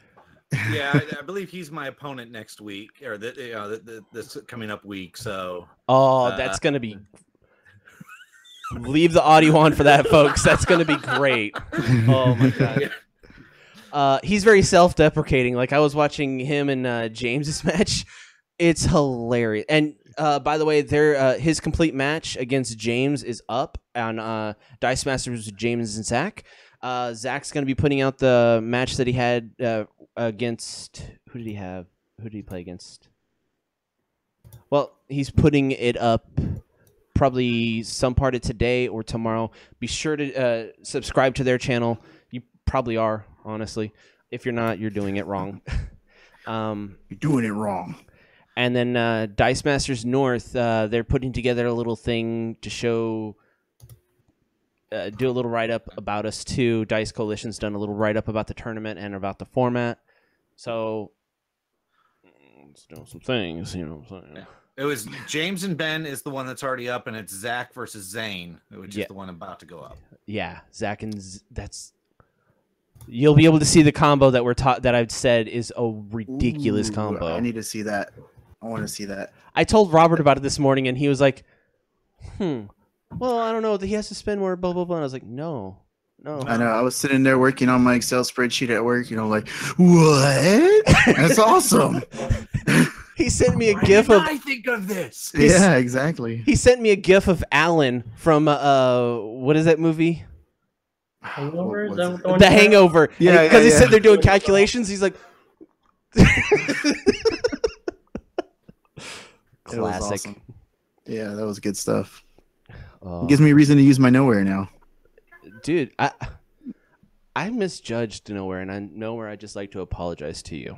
Yeah, I believe he's my opponent next week, or this coming up week. So, that's gonna be. Leave the audio on for that, folks. That's gonna be great. Oh my god. He's very self-deprecating. Like I was watching him and James's match. It's hilarious. And by the way, his complete match against James is up on Dice Masters with James and Zach. Zach's going to be putting out the match that he had against. Who did he have? Who did he play against? Well, he's putting it up probably some part of today or tomorrow. Be sure to subscribe to their channel. You probably are, honestly. If you're not, you're doing it wrong. You're doing it wrong. And then Dice Masters North, they're putting together a little thing to show, do a little write-up about us too. Dice Coalition's done a little write-up about the tournament and about the format. So It's doing some things, you know what I'm saying? It was James and Ben is the one that's already up, and it's Zach versus Zane, which Yeah. is the one about to go up. Yeah, Zach and that's. You'll be able to see the combo that we're taught that I've said is a ridiculous Ooh, combo. I need to see that. I want to see that. I told Robert about it this morning, and he was like, well, I don't know. He has to spend more, blah, blah, blah. And I was like, no. I know. I was sitting there working on my Excel spreadsheet at work, like, what? That's awesome. He sent me a Why gif did of. I think of this. Yeah, exactly. He sent me a gif of Alan from what is that movie? Hangover? What Is was that it? the one The you had? Hangover. Yeah, Because he's yeah. sitting there doing calculations. He's like, It was classic. awesome. Yeah, that was good stuff. Oh. It gives me a reason to use my nowhere now. Dude, I misjudged nowhere, and I nowhere. I just like to apologize to you.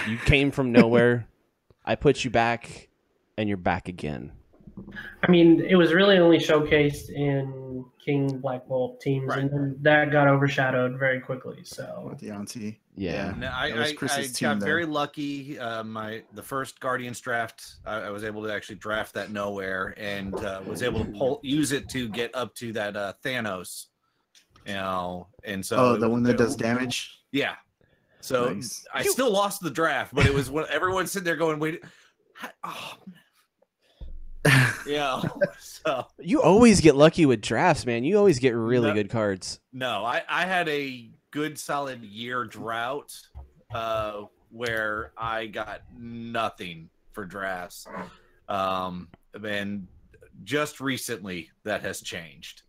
You came from nowhere. I put you back, and you're back again. I mean, it was really only showcased in King Black Bolt teams, Right. and then that got overshadowed very quickly. So With the auntie. Yeah. No, That was I Chris's got team, though. very lucky. The first Guardians draft, I was able to actually draft that nowhere and was able to use it to get up to that Thanos. And so Oh, it the was- one that does damage? Yeah. So Nice. I still lost the draft, but it was when everyone's sitting there going, "Wait, oh, yeah." So You always get lucky with drafts, man. You always get really No. good cards. no, I had a good solid year drought where I got nothing for drafts. And just recently that has changed.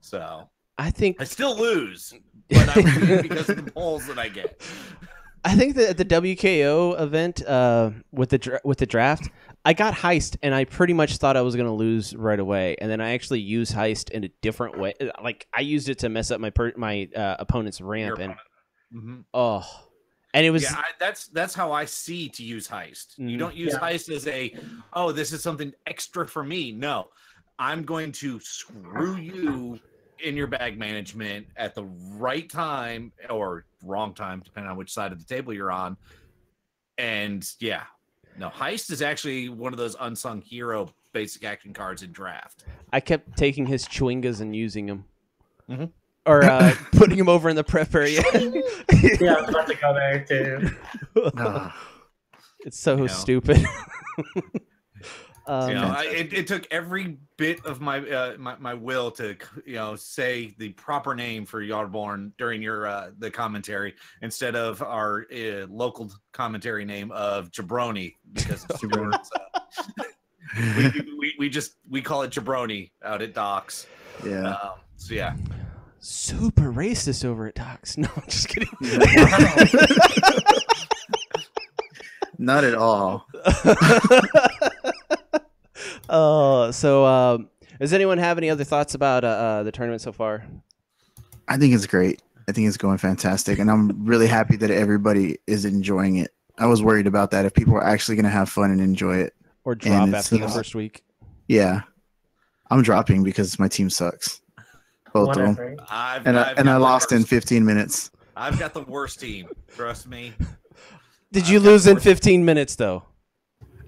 So I think I still lose, but I'm winning because of the polls that I get. I think that at the WKO event with the draft, I got Heist, and I pretty much thought I was going to lose right away, and then I actually used Heist in a different way. Like I used it to mess up my opponent's ramp, and Mhm. and it was Yeah, that's how I see to use heist. You Mm. don't use Yeah. heist as this is something extra for me. No, I'm going to screw you in your bag management at the right time or wrong time, depending on which side of the table you're on. And yeah, no, heist is actually one of those unsung hero basic action cards in draft. I kept taking his chewingas and using them, Mhm. or putting him over in the prep area. yeah, I was about to go there too. Ah, It's so You know. stupid. It took every bit of my my will to say the proper name for Yardborn during your the commentary instead of our local commentary name of Jabroni because it's Jabroni. short. we call it Jabroni out at Docks. yeah. So yeah, Super racist over at Docs. No, I'm just kidding. Not at all. Does anyone have any other thoughts about the tournament so far? I think it's great. I think it's going fantastic. And I'm really happy that everybody is enjoying it. I was worried about that, if people were actually going to have fun and enjoy it. Or drop And after the it's, first week? Yeah. I'm dropping because my team sucks. Both of them. Whatever. I've And got I the lost in worst- 15 minutes. I've got the worst team. Trust me. Did I've you got lose in worse- 15 minutes though?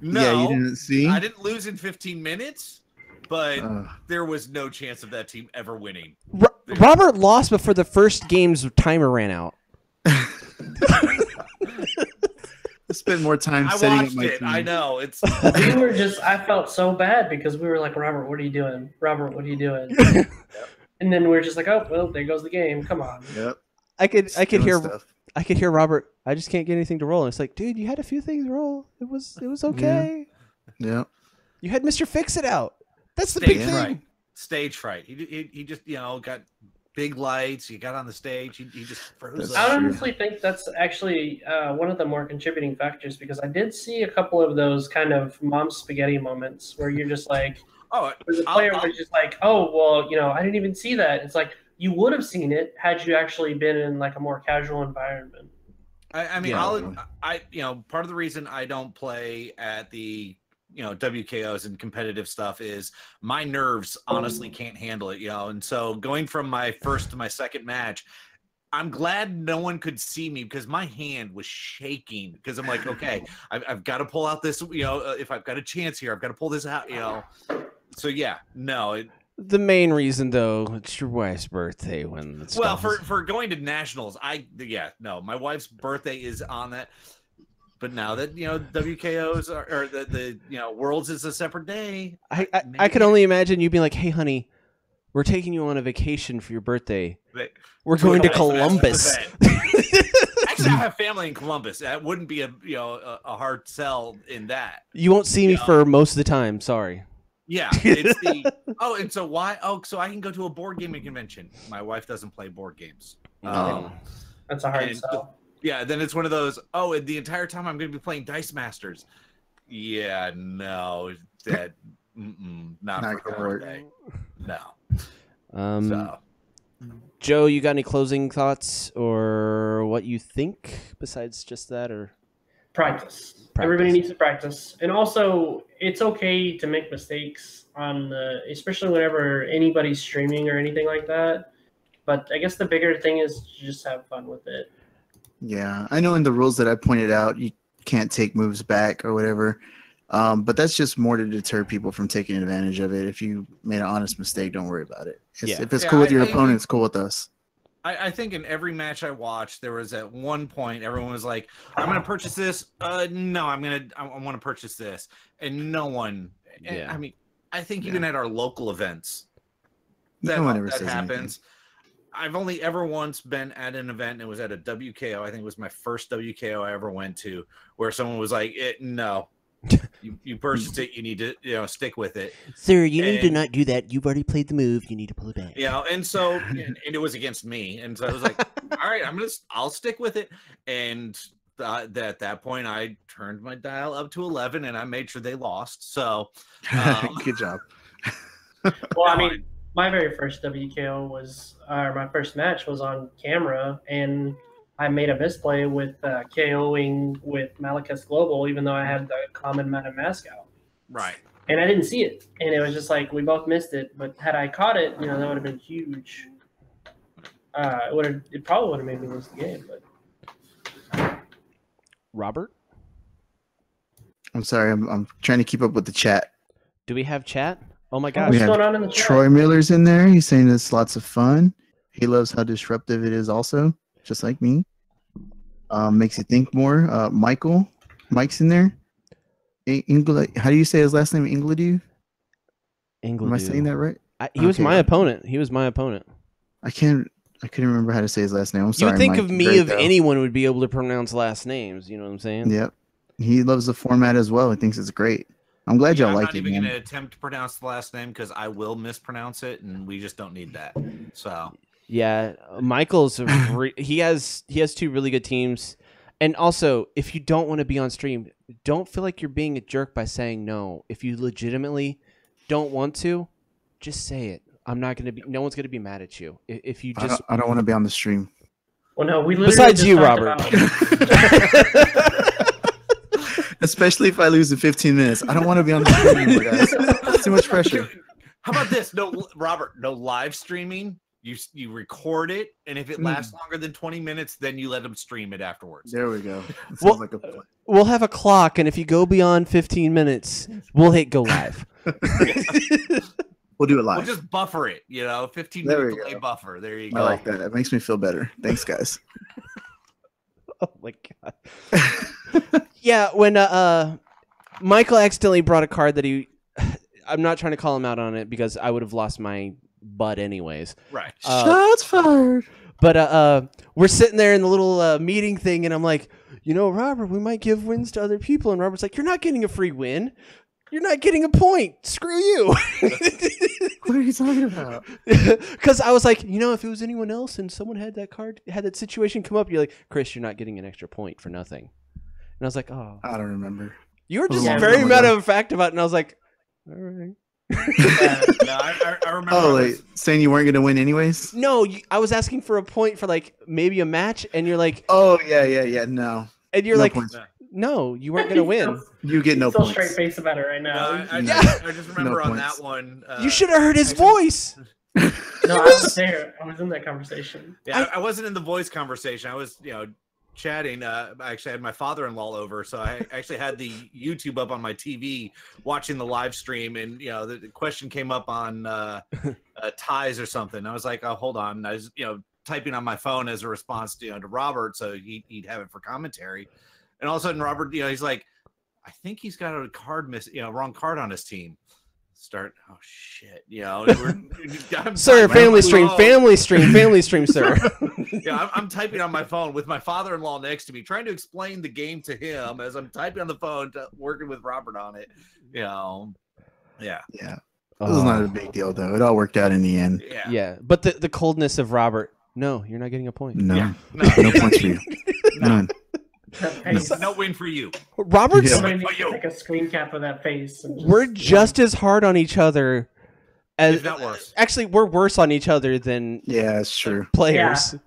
No, Yeah, you didn't see? I didn't lose in 15 minutes, but Ugh. there was no chance of that team ever winning. Robert lost before the first game's timer ran out. I spent more time I setting up watched my it. team. I know. It's We were just, I felt so bad because we were like, Robert, what are you doing? Robert, what are you doing? And then we're just like, oh, well, there goes the game. Come on. Yep. I could Doing hear stuff. Robert. I just can't get anything to roll. And it's like, dude, you had a few things roll. It was okay. Yep. You had Mr. Fix It out. That's the big stage thing. fright. Stage fright. He just got big lights. He got on the stage. He just froze That's I up. true. honestly think that's actually one of the more contributing factors because I did see a couple of those kind of mom spaghetti moments where you're just like, Oh, the player was just like, oh, well, I didn't even see that. It's like, you would have seen it had you actually been in like a more casual environment. I mean, Yeah. part of the reason I don't play at the WKOs and competitive stuff is my nerves honestly can't handle it, and so going from my first to my second match, I'm glad no one could see me because my hand was shaking because I'm like, okay, I've got to pull out this, if I've got a chance here, I've got to pull this out, So yeah, no. The main reason, though, it's your wife's birthday when it's for going to nationals, my wife's birthday is on that. But now that WKOs or the Worlds is a separate day, I could only imagine you being like, "Hey, honey, we're taking you on a vacation for your birthday. We're going to Columbus." Actually, I have family in Columbus. That wouldn't be a hard sell in that. You won't see me for most of the time. Sorry. Yeah, it's and so why? Oh, so I can go to a board gaming convention. My wife doesn't play board games. That's a hard sell. Yeah, then it's one of those. Oh, and the entire time I'm going to be playing Dice Masters. Yeah, no, that not for birthday. No. So. Joe, you got any closing thoughts or what you think besides just that, or practice? Everybody needs to practice, and also it's okay to make mistakes especially whenever anybody's streaming or anything like that. But I guess the bigger thing is to just have fun with it. Yeah, I know in the rules that I pointed out, you can't take moves back or whatever. But that's just more to deter people from taking advantage of it. If you made an honest mistake, don't worry about it. If it's cool with your opponent, it's cool with us. I think in every match I watched, there was at one point everyone was like, "I'm going to purchase this." No, I want to purchase this, and no one. Yeah. I mean, I think even at our local events, that happens. Anything. I've only ever once been at an event. It was at a WKO. I think it was my first WKO I ever went to, where someone was like, "No." You purchased it. You need to, stick with it. Sir, you need to not do that. You've already played the move. You need to pull it back. And so, and it was against me, and so I was like, all right, I'll stick with it. And at that point, I turned my dial up to 11, and I made sure they lost. So, good job. Well, I mean, my very first WKO my first match was on camera, and I made a misplay with KOing with Malekith Global, even though I had the common Mana Mask out. Right. And I didn't see it. And it was just like, we both missed it. But had I caught it, that would have been huge. It probably would have made me lose the game. But Robert? I'm sorry. I'm trying to keep up with the chat. Do we have chat? Oh, my gosh. What's going on in the chat? Troy Miller's in there. He's saying it's lots of fun. He loves how disruptive it is also. Just like me. Makes you think more. Mike's in there. How do you say his last name? Ingladu? Am I saying that right? He was my opponent. I couldn't remember how to say his last name. I'm sorry. You would think Mike. of me if anyone would be able to pronounce last names. You know what I'm saying? Yep. He loves the format as well. He thinks it's great. I'm glad y'all like it. I'm not even going to attempt to pronounce the last name because I will mispronounce it, and we just don't need that. So. Yeah, Michael's he has two really good teams, and also if you don't want to be on stream, don't feel like you're being a jerk by saying no. If you legitimately don't want to, just say it. No one's gonna be mad at you if you just. I don't want to be on the stream. Well, no, we literally besides you, Robert. Especially if I lose in 15 minutes, I don't want to be on the stream anymore, guys. It's too much pressure. How about this? No, Robert, no live streaming. You record it, and if it lasts longer than 20 minutes, then you let them stream it afterwards. There we go. We'll have a clock, and if you go beyond 15 minutes, we'll hit go live. We'll do it live. We'll just buffer it, 15-minute delay buffer. There you go. I like that. It makes me feel better. Thanks, guys. Oh, my God. Yeah, when Michael accidentally brought a card that I'm not trying to call him out on it because I would have lost my butt anyways. Right. Shots fired. But we're sitting there in the little meeting thing, and I'm like, Robert, we might give wins to other people. And Robert's like, you're not getting a free win. You're not getting a point. Screw you. What are you talking about? Because I was like, if it was anyone else and someone had that card, had that situation come up, you're like, Chris, you're not getting an extra point for nothing. And I was like, oh. I don't remember. You were just very matter of fact about it, and I was like, all right. I remember. Oh, saying you weren't going to win anyways? No, I was asking for a point for maybe a match, and you're like, oh yeah, no. And you're no like, points. No, you weren't going to win. You get no points. Straight face about it right now. I just remember on that one. You should have heard his voice. No, I was there. I was in that conversation. Yeah, I wasn't in the voice conversation. I was, chatting. I actually had my father-in-law over, so I actually had the YouTube up on my TV watching the live stream, and the question came up on ties or something. I was like, oh, hold on. I was typing on my phone as a response to Robert, so he'd have it for commentary. And all of a sudden, Robert, he's like, I think he's got a card wrong card on his team. Oh shit, Sir, family stream, sir. Yeah, I'm typing on my phone with my father-in-law next to me, trying to explain the game to him as I'm typing on the phone, working with Robert on it. Yeah. Yeah. It was not a big deal though. It all worked out in the end. Yeah. But the coldness of Robert. No, you're not getting a point. No, no points for you. None. No win for you. Robert's. Somebody needs to take a screen cap of that face. We're just as hard on each other. If not worse. Actually, we're worse on each other than it's true. Players. Yeah,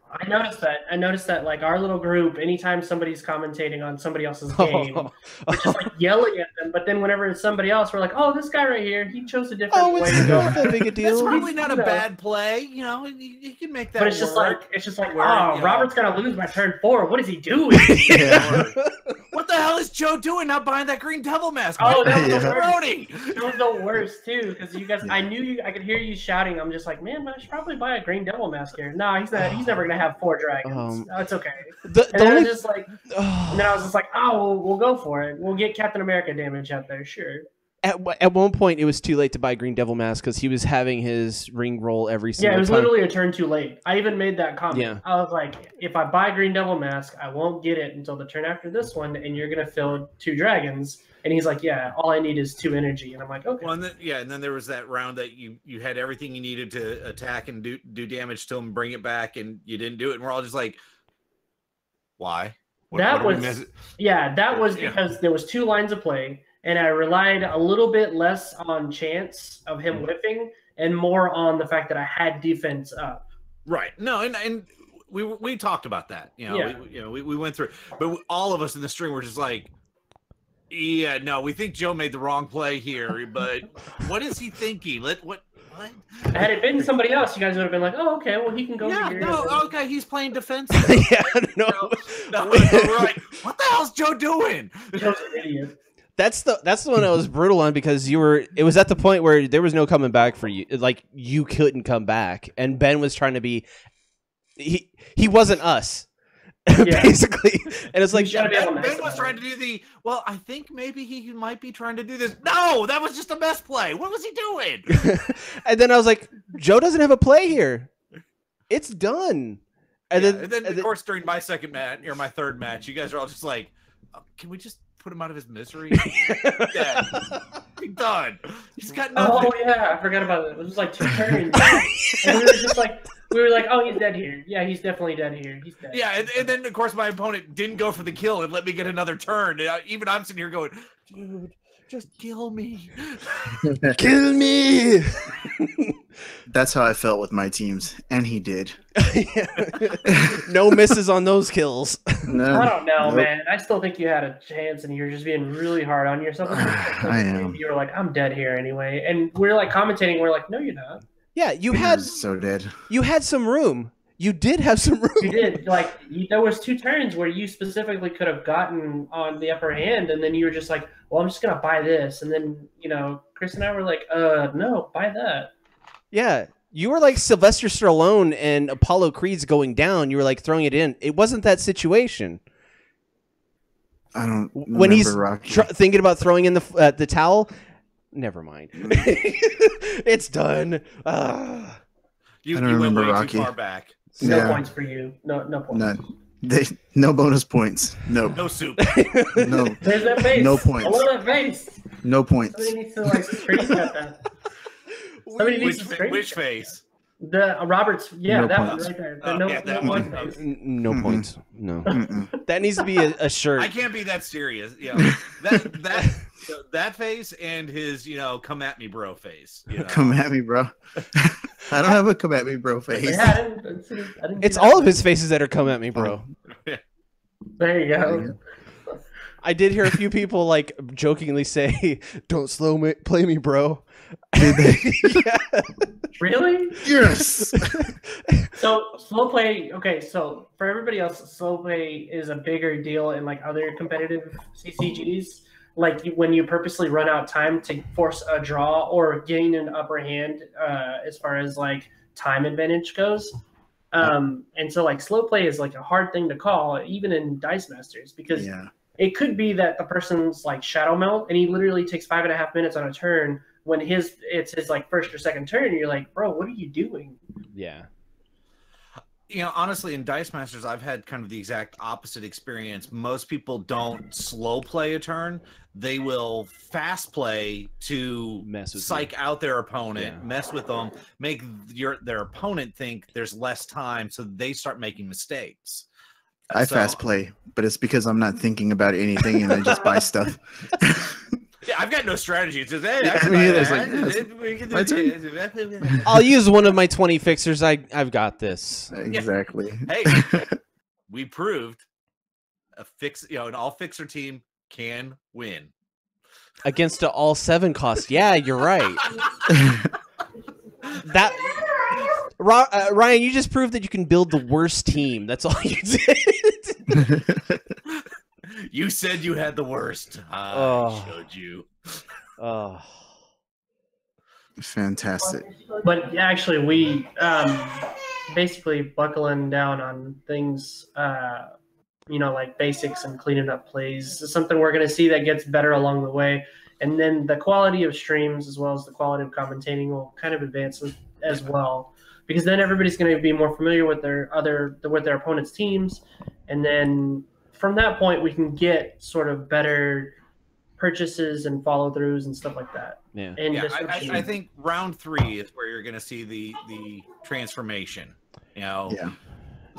I noticed that like our little group, anytime somebody's commentating on somebody else's game, we're just like yelling at them. But then whenever it's somebody else, we're like, oh, this guy right here, he chose a different way to go. Not that big a deal. It's probably not a bad play. You can make that. But it's just like, Robert's gonna lose by turn 4. What is he doing? What the hell is Joe doing not buying that green devil mask? Oh, that was the worst. That was the worst too, because you guys, I could hear you shouting. I'm just like, man, I should probably buy a green devil mask here. No, he's never gonna have 4 dragons. No, it's okay. And then I was just like, oh, we'll go for it. We'll get Captain America damage out there, sure. At one point, it was too late to buy Green Devil Mask because he was having his ring roll every single time. Yeah, it was literally a turn too late. I even made that comment. Yeah. I was like, if I buy Green Devil Mask, I won't get it until the turn after this one, and you're going to fill 2 dragons. And he's like, yeah, all I need is 2 energy. And I'm like, okay. Well, and then there was that round that you had everything you needed to attack and do damage to him, bring it back, and you didn't do it. And we're all just like, why? That was because there was 2 lines of play. And I relied a little bit less on chance of him whiffing and more on the fact that I had defense up. Right. No, and we talked about that. We went through it. But all of us in the stream were just like, yeah, no, we think Joe made the wrong play here, but what is he thinking? What? Had it been somebody else, you guys would have been like, "Oh, okay, well he can go." Yeah, here. No, okay, he's playing defense. No, we're like, what the hell's Joe doing? Joe's an idiot. That's the one I was brutal on because it was at the point where there was no coming back for you. Like you couldn't come back, and Ben was trying to be. He wasn't us. Basically, and it's like Ben was trying to do I think maybe he might be trying to do this. No, that was just a mess play. What was he doing? And then I was like, Joe doesn't have a play here. It's done. And then of course, during my second match or my third match, you guys are all just like, can we just put him out of his misery? Yeah, he's done. He's got nothing. Oh yeah, I forgot about it. It was like 2 turns, and we were like, oh, he's dead here. Yeah, he's definitely dead here. He's dead. Yeah, and then of course my opponent didn't go for the kill and let me get another turn. Even I'm sitting here going, dude, just kill me. Kill me. That's how I felt with my teams, and he did. No misses on those kills. No, I don't know, man. I still think you had a chance, and you're just being really hard on yourself. I am. You were like, I'm dead here anyway, and we're like commentating. We're like, no, you're not. Yeah, you had so dead. You had some room. You did have some room. You did. There was 2 turns where you specifically could have gotten on the upper hand, and then you were just like, well, I'm just gonna buy this, and then Chris and I were like, no, buy that. Yeah, you were like Sylvester Stallone and Apollo Creed's going down. You were like throwing it in. It wasn't that situation. I don't. When he's Rocky. Thinking about throwing in the towel. Never mind. It's done. You went way Rocky. Too far back. No points for you. No points. None. No bonus points. No soup. No. There's that face. No points. I want that face. No points. Somebody needs to screenshot that. Which face? The Robert's. Yeah, no that points. one right there. That one. No points. No. That needs to be a shirt. I can't be that serious. That face and his come at me bro face. Come at me bro. I don't have a come at me bro face. Yeah, I didn't it's all of his faces that are come at me bro. There you go. I did hear a few people like jokingly say, "Don't play me, bro." Did they? Yeah. Really? Yes. So slow play. Okay, so for everybody else, slow play is a bigger deal in like other competitive CCGs. Like when you purposely run out time to force a draw or gain an upper hand, as far as like time advantage goes. And so like slow play is like a hard thing to call, even in Dice Masters, because Yeah. it could be that the person's like shadow melt and he literally takes 5.5 minutes on a turn when it's his like first or second turn. And you're like, bro, what are you doing? Yeah. You know, honestly, in Dice Masters, I've had kind of the exact opposite experience. Most people don't slow play a turn; they will fast play to Mess with psych out their opponent, Yeah. mess with them, make their opponent think there's less time, so they start making mistakes. I So- fast play, but it's because I'm not thinking about anything and I just buy stuff. Yeah, I've got no strategy. It's just, hey, Yeah, I can me buy either. that. It's like, We can do my turn. this. I'll use one of my 20 fixers. I've got this. Exactly. Hey, we proved an all fixer team can win. Against an all 7 cost. Yeah, you're right. That Ryan, you just proved that you can build the worst team. That's all you did. You said you had the worst. I Oh. showed you. Oh. Fantastic. But actually, we basically buckling down on things, like basics and cleaning up plays is something we're going to see that gets better along the way. And then the quality of streams as well as the quality of commentating will kind of advance as well, because then everybody's going to be more familiar with their opponent's teams, and then from that point we can get sort of better purchases and follow throughs and stuff like that. Yeah. And Yeah, description. I think round 3 is where you're going to see the transformation. You know, Yeah.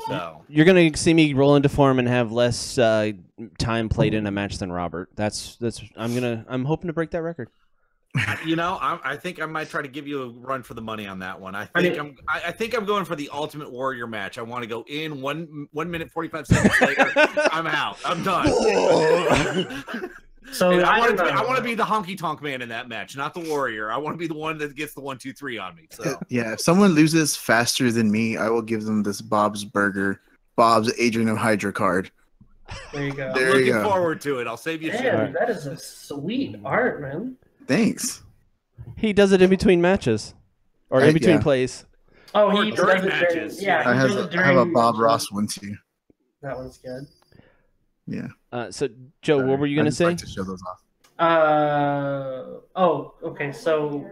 so You're gonna see me roll into form and have less time played in a match than Robert. That's I'm hoping to break that record. you know, I think I might try to give you a run for the money on that one. I mean- think I'm going for the Ultimate Warrior match. I want to go in 1 minute 45 seconds later. I'm out. I'm done. So And I don't want know. to be the honky tonk man in that match, not the warrior. I want to be the one that gets the 1, 2, 3 on me. So Yeah, if someone loses faster than me, I will give them this Bob's Adrian of Hydra card. There you go. There you looking go. forward to it. I'll save you. Man, shit. that is a sweet art, man. Thanks. He does it in between matches, or in between Yeah. plays. Oh, Or he during does it matches. Yeah, I he have does a, it I have a during Bob matches. Ross one too. That one's good. Yeah. So Joe, what were you I gonna just say? like to show those off. Okay. So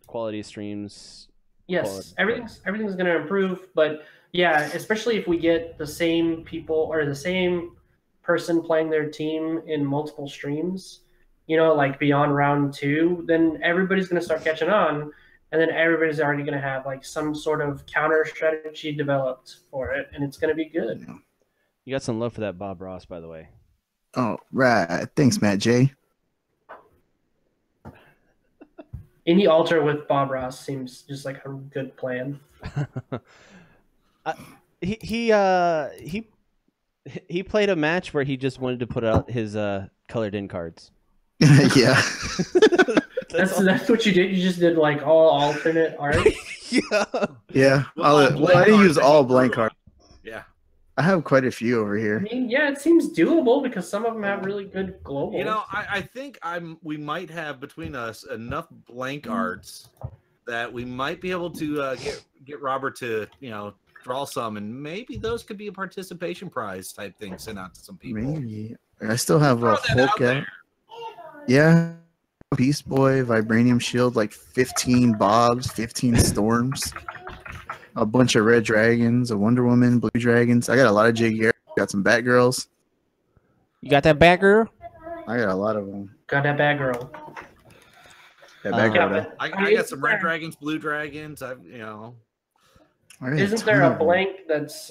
Quality of streams. yes, Quality. everything's going to improve, but yeah, especially if we get the same people or the same person playing their team in multiple streams, like beyond round 2, then everybody's going to start catching on, and then everybody's already going to have like some sort of counter strategy developed for it, and it's going to be good. Yeah. You got some love for that Bob Ross, by the way. Oh, right. Thanks, Matt J. Any altar with Bob Ross seems just like a good plan. He played a match where he just wanted to put out his colored in cards. Yeah. That's what you did. You just did like all alternate art. Yeah. Yeah. Well, I blank didn't cards use that all you blank drew on. cards. Yeah. I have quite a few over I here. mean, yeah, it seems doable because some of them have really good global. You know, I think we might have between us enough blank arts that we might be able to get Robert to draw some, and maybe those could be a participation prize type thing sent out to some people. Maybe. I still have a Throw that out Hulk out. there. Yeah. Beast Boy, Vibranium Shield, like 15 Bobs, 15 Storms, a bunch of Red Dragons, a Wonder Woman, Blue Dragons. I got a lot of Jig got some Batgirls. You got that back, girl? I got a lot of them. got that bad girl. That Uh, Batgirl. Yeah, though. but I got some red dragons, blue dragons. I got Isn't ton there a of 'em. blank that's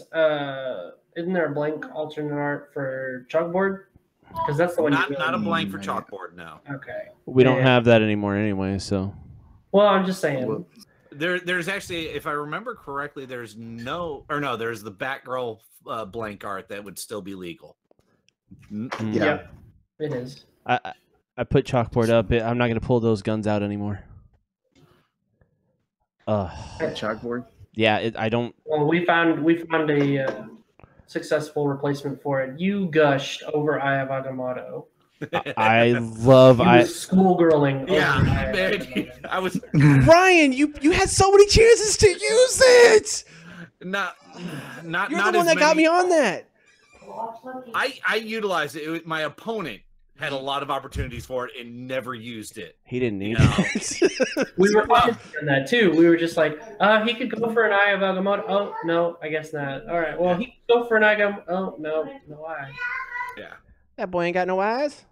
isn't there a blank alternate art for chalkboard? Because that's the one. Not you really not a blank for Mm, chalkboard. No, Okay. We don't Yeah. have that anymore anyway, so Well, I'm just saying. Well, there's actually, if I remember correctly, there's the Batgirl blank art that would still be legal. Yeah. Yep. It is. I put chalkboard up. I'm not gonna pull those guns out anymore. Chalkboard. Yeah, I don't. Well, we found a successful replacement for it. You gushed over Aya Agamotto. I love. You was schoolgirling over Yeah, Aya man. Agamotto. I was Ryan, you had so many chances to use it. not You're not the as one that got many- me on that. I utilized it. My opponent had a lot of opportunities for it and never used it. He didn't need No. it. We were talking on that too. We were just like, he could go for an Eye of Agamotto. Oh no, I guess not. All right, well he could go for an Eye of Oh no eye. Yeah. That boy ain't got no eyes.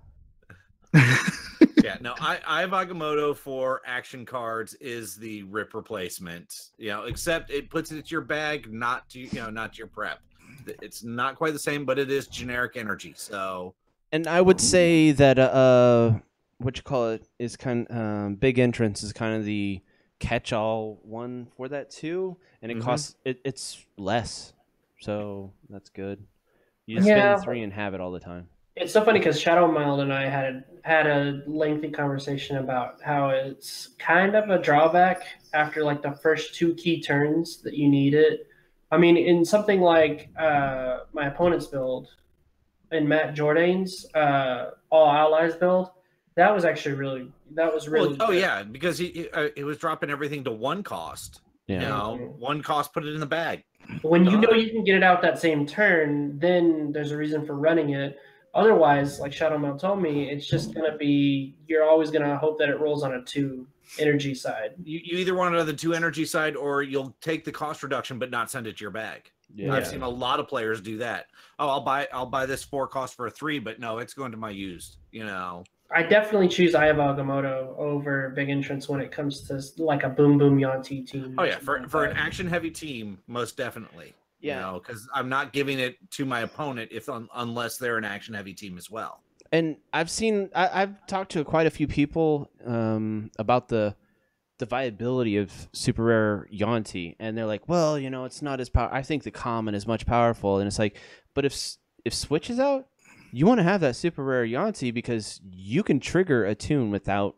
Yeah, no, I have Agamotto for action cards is the rip replacement. Except it puts it to your bag, not to not to your prep. It's not quite the same, but it is generic energy. So And I would say that what you call it is big entrance is kind of the catch-all one for that too, and it costs it's less, so that's good. You just spend 3 and have it all the time. It's so funny because Shadow Mild and I had a lengthy conversation about how it's kind of a drawback after like the first 2 key turns that you need it. I mean, in something like my opponent's build, in Matt Jordan's All Allies build, that was actually really well, good. yeah, because it was dropping everything to 1 cost. Yeah. 1 cost, put it in the bag. When you know you can get it out that same turn, then there's a reason for running it. Otherwise, like Shadow Mount told me, it's just gonna be you're always gonna hope that it rolls on a 2 energy side. You either want it on the 2 energy side, or you'll take the cost reduction but not send it to your bag. Yeah. I've seen a lot of players do that. Oh, I'll buy this 4 cost for a 3, but no, it's going to my used. I definitely choose Eye of Agamotto over Big Entrance when it comes to like a Boom Boom Yanti team. Oh yeah, for an action heavy team, most definitely. Yeah. Because I'm not giving it to my opponent unless they're an action heavy team as well. And I've talked to quite a few people about the viability of super rare Yanti, and they're like, well, it's not as powerful. I think the common is much powerful, and it's like, but if Switch is out, you want to have that super rare Yanti because you can trigger a tune without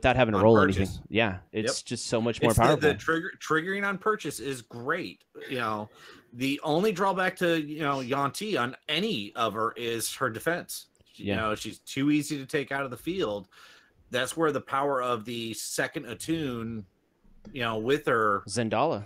having to On roll purchase. anything. Yeah, it's just so much more powerful. The triggering on purchase is great. The only drawback to Yanti on any of her is her defense. She's too easy to take out of the field. That's where the power of the second attune, with her Zendala.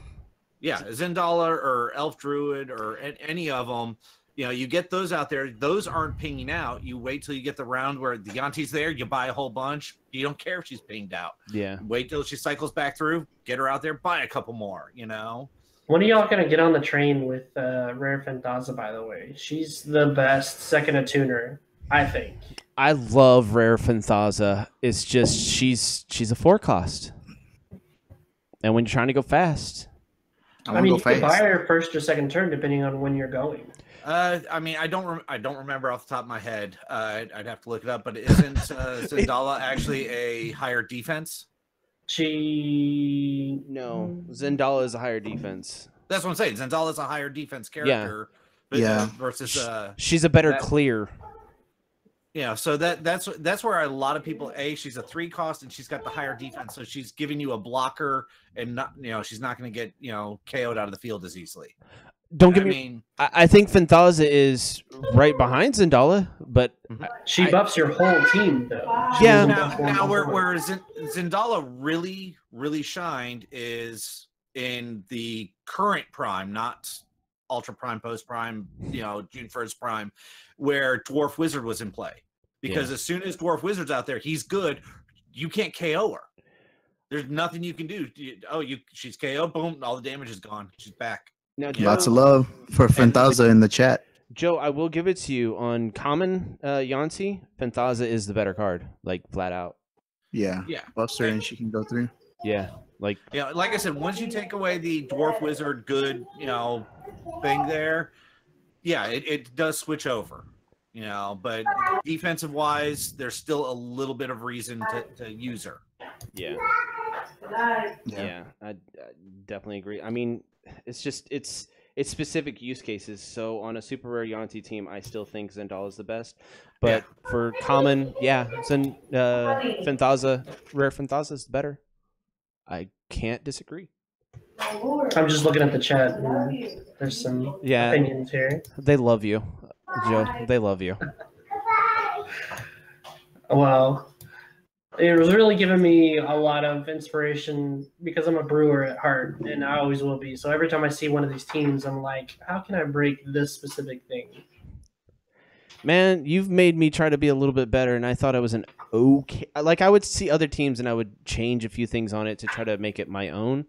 Yeah, Zendala or Elf Druid or any of them. You get those out there. Those aren't pinging out. You wait till you get the round where the Yanti's there. You buy a whole bunch. You don't care if she's pinged out. Yeah. Wait till she cycles back through. Get her out there. Buy a couple more. When are y'all gonna get on the train with Rare Phantaza? By the way, she's the best second attuner, I think. I love Rare Phantaza. It's just she's a 4 cost, and when you're trying to go fast, I mean, you can buy her first or second turn depending on when you're going. I mean, I don't remember off the top of my head. I'd have to look it up. But isn't Zendala actually a higher defense? No, Zendala is a higher defense. That's what I'm saying. Zendala is a higher defense character. Versus she's a better clear. Yeah, so that's where a lot of people she's a 3 cost and she's got the higher defense, so she's giving you a blocker and not she's not going to get KO'd out of the field as easily. Don't get me. I think Phantaza is right behind Zendala, but she buffs your whole team though. Yeah. Now where Zendala really shined is in the current prime, not Ultra Prime, Post Prime, June 1st Prime, where Dwarf Wizard was in play. Because as soon as Dwarf Wizard's out there, he's good. You can't KO her. There's nothing you can do. She's KO, boom, all the damage is gone. She's back. Now, Joe, lots of love for Phantaza in the chat. Joe, I will give it to you on common Yanti. Phantaza is the better card, like flat out. Yeah. Buffs her and she can go through. Yeah, like I said, once you take away the Dwarf Wizard good, thing there, it does switch over. But defensive wise, there's still a little bit of reason to use her. Yeah, I definitely agree. I mean, it's it's specific use cases. So on a super rare Yanti team, I still think Zendal is the best. But for common, Fanthaza, rare Fanthaza is better. I can't disagree. I'm just looking at the chat. And there's some opinions here. They love you, Joe. They love you. Well, it was really giving me a lot of inspiration because I'm a brewer at heart, and I always will be. So every time I see one of these teams, I'm like, how can I break this specific thing? Man, you've made me try to be a little bit better, and I thought I was an okay. Like, I would see other teams, and I would change a few things on it to try to make it my own.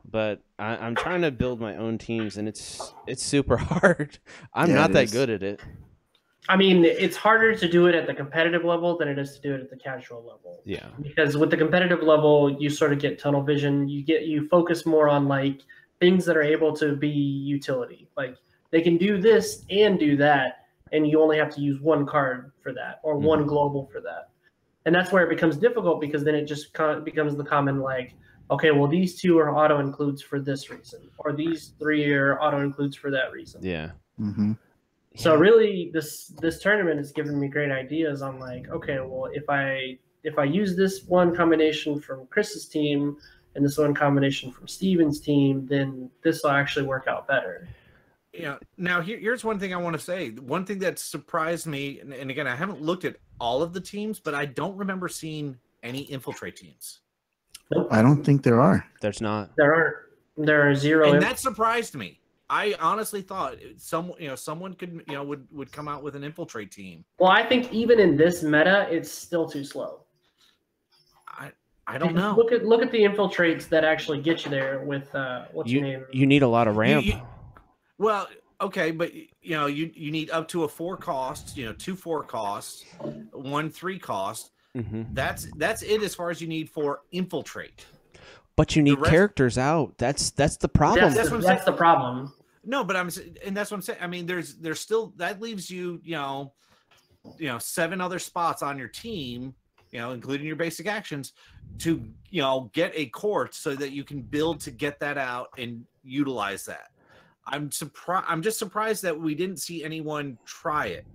But I'm trying to build my own teams, and it's super hard. I'm not that good at it. I mean, it's harder to do it at the competitive level than it is to do it at the casual level. Yeah. Because with the competitive level, you sort of get tunnel vision. You focus more on like things that are able to be utility. Like they can do this and do that, and you only have to use one card for that or one global for that. And that's where it becomes difficult because then it just becomes the common like, okay, well, these two are auto includes for this reason, or these three are auto includes for that reason. Yeah. Mm-hmm. So really, this tournament has given me great ideas. I'm like, okay, well, if I use this one combination from Chris's team and this one combination from Steven's team, then this will actually work out better. Yeah. Now here's one thing I want to say. One thing that surprised me, and again, I haven't looked at all of the teams, but I don't remember seeing any infiltrate teams. Nope. I don't think there are. There's not. There are zero. And that surprised me. I honestly thought someone could would come out with an infiltrate team. Well, I think even in this meta, it's still too slow. I don't know. Look at the infiltrates that actually get you there with what's your name? You need a lot of ramp. Well, okay, but you need up to a 4 cost, 2 4 costs, 1 3 cost. Mm-hmm. That's it as far as you need for infiltrate. But you need characters out. That's the problem. That's the problem. No, but that's what I'm saying. I mean, there's still that leaves you 7 other spots on your team, including your basic actions, to get a court so that you can build to get that out and utilize that. I'm just surprised that we didn't see anyone try it.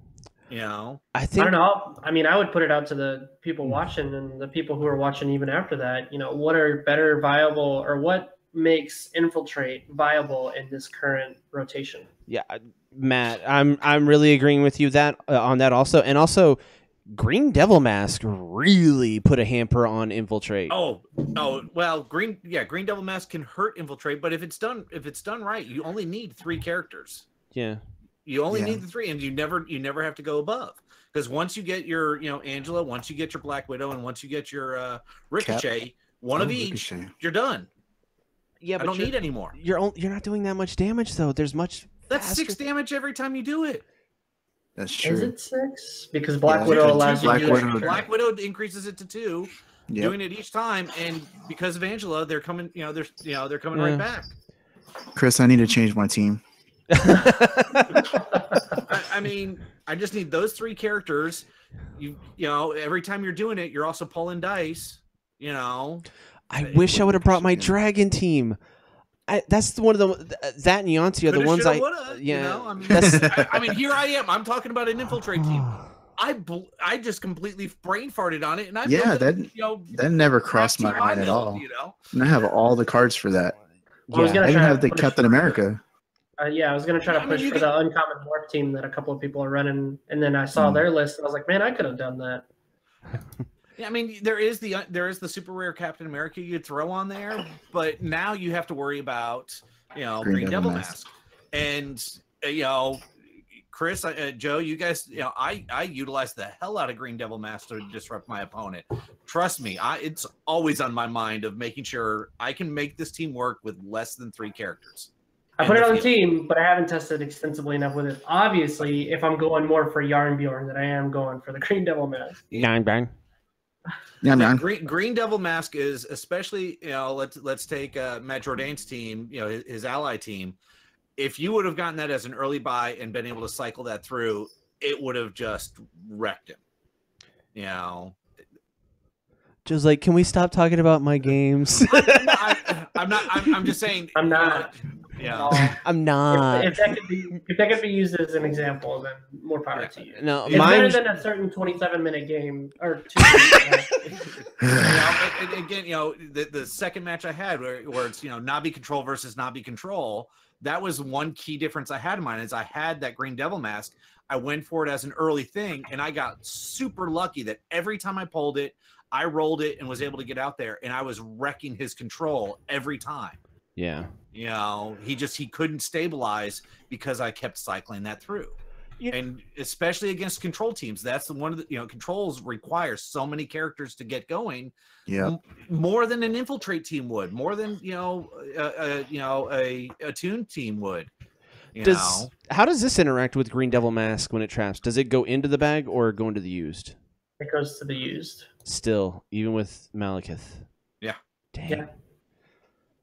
I don't know. I mean, I would put it out to the people watching and the people who are watching even after that. What are better viable, or what makes infiltrate viable in this current rotation? Yeah, Matt, I'm really agreeing with you on that also, and also Green Devil Mask really put a hamper on infiltrate. Oh well, Green Devil Mask can hurt infiltrate, but if it's done right, you only need 3 characters. Yeah. You only need the 3, and you never have to go above, because once you get your Angela, once you get your Black Widow, and once you get your Ricochet, one of each, you're done. Yeah, but I don't need any more. You're not doing that much damage though. There's much. That's 6 damage every time you do it. That's true. Is it 6? Because Black Widow allows you to do it. Black Widow increases it to 2, doing it each time, and because of Angela, they're coming. They're coming right back. Chris, I need to change my team. I mean, I just need those 3 characters. Every time you're doing it, you're also pulling dice. I wish I would have brought my dragon team. That's one of that and Yanti are the ones I mean, here I am. I'm talking about an infiltrate team. I just completely brain farted on it, and that never crossed my mind at all. And I have all the cards for that. Well, I even have the Captain America. I was going to try to push for the uncommon morph team that a couple of people are running, and then I saw their list, and I was like, man, I could have done that. Yeah, I mean, there is the super rare Captain America you'd throw on there, but now you have to worry about Green Devil Mask. And Chris, Joe, you guys, I utilize the hell out of Green Devil Mask to disrupt my opponent. Trust me, it's always on my mind of making sure I can make this team work with less than 3 characters. I put it on the team, but I haven't tested extensively enough with it. Obviously, if I'm going more for Yarnbjorn than I am going for the Green Devil Mask. Yarnbjorn. Yeah, Green Devil Mask is especially, let's take Matt Jourdain's team, his ally team. If you would have gotten that as an early buy and been able to cycle that through, it would have just wrecked him. Just like, can we stop talking about my games? I'm not. I'm just saying. I'm not. Yeah. I'm not. If that could be used as an example, then more power to you. No, It's better mine. than a certain 27-minute game or 2. And again, the second match I had where it's Nabi control versus Nabi control. That was one key difference I had in mine is I had that Green Devil mask. I went for it as an early thing, and I got super lucky that every time I pulled it, I rolled it and was able to get out there, and I was wrecking his control every time. Yeah. He couldn't stabilize because I kept cycling that through. And especially against control teams, that's one of the controls require so many characters to get going. Yeah, more than an infiltrate team would, more than a tune team would. How does this interact with Green Devil mask when it traps? Does it go into the bag or go into the used? It goes to the used. Still, even with Malekith. Yeah. Dang. Yeah.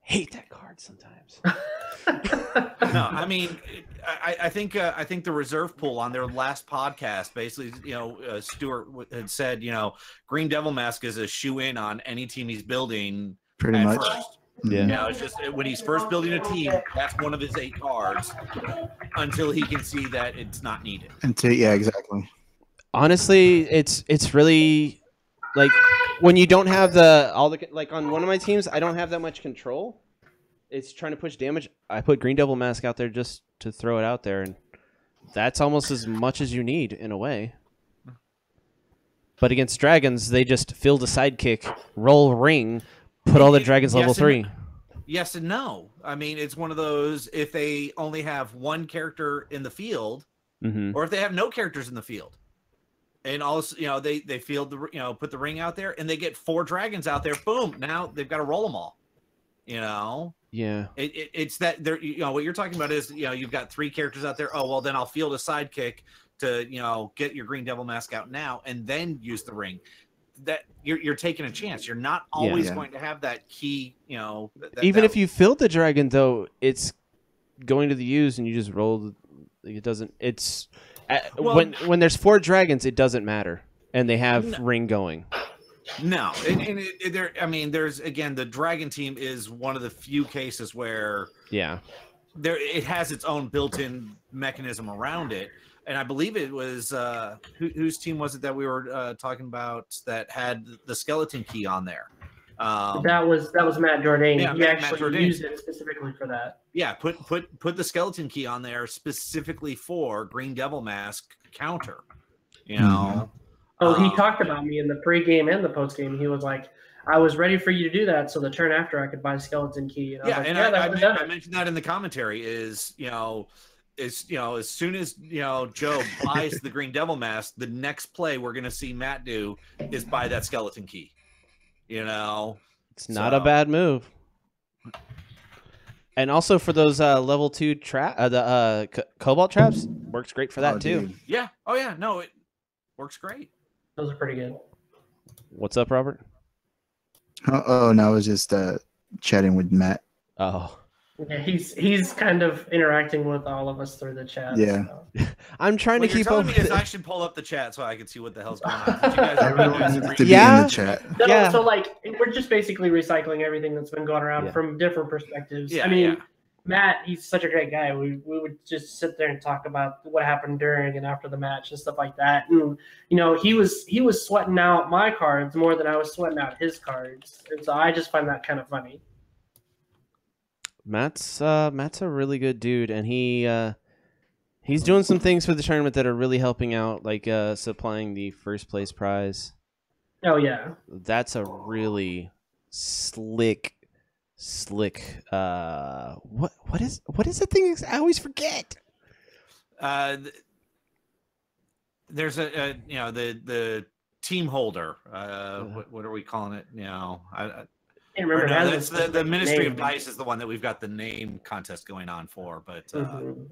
Hate that card sometimes. No, I mean, I think the reserve pool on their last podcast basically, Stuart had said, Green Devil mask is a shoe in on any team he's building. pretty much. First. Yeah. It's just when he's first building a team, that's one of his 8 cards until he can see that it's not needed. Exactly. Honestly, it's really like when you don't have on one of my teams, I don't have that much control. It's trying to push damage. I put Green Devil mask out there just to throw it out there, and that's almost as much as you need in a way. But against dragons, they just field a sidekick, roll ring, put all the dragons level 3. Yes and no. I mean, it's one of those if they only have one character in the field, or if they have no characters in the field. And also, they field put the ring out there, and they get 4 dragons out there. Boom! Now they've got to roll them all. Yeah. It's that they're what you're talking about is you've got 3 characters out there. Oh well, then I'll field a sidekick to get your Green Devil mask out now, and then use the ring. That you're taking a chance. You're not always going to have that key. Even if you filled the dragon, though, it's going to the use, and you just roll. It doesn't. It's when there's 4 dragons, it doesn't matter, and they have ring going. No, there's again the dragon team is one of the few cases where it has its own built-in mechanism around it, and I believe it was whose team was it that we were talking about that had the skeleton key on there? That was Matt Jourdain. Yeah, he actually Jourdain. used it specifically for that. Yeah, put the skeleton key on there specifically for Green Devil mask counter. Oh, he talked about me in the pre-game and the post-game. He was like, I was ready for you to do that, so the turn after I could buy skeleton key. And I mentioned that in the commentary is, as soon as, Joe buys the Green Devil mask, the next play we're going to see Matt do is buy that skeleton key. It's not a bad move. And also for those level 2 cobalt traps, works great for that too. Dude. Yeah. Oh yeah. No, it works great. Those are pretty good. What's up, Robert? Oh no, I was just chatting with Matt. Oh. Yeah, he's kind of interacting with all of us through the chat. Yeah. So. I'm trying to keep up. I should pull up the chat so I can see what the hell's going on. You guys Everyone are needs to be in the chat. So like we're just basically recycling everything that's been going around from different perspectives. Yeah, Matt, he's such a great guy. We would just sit there and talk about what happened during and after the match and stuff like that. And he was sweating out my cards more than I was sweating out his cards, and so I just find that kind of funny. Matt's a really good dude, and he's doing some things for the tournament that are really helping out, like supplying the first place prize. Oh yeah, that's a really slick. What is the thing? I always forget. There's the team holder. What are we calling it? I can't remember. It's the Ministry of Dice is the one that we've got the name contest going on for. But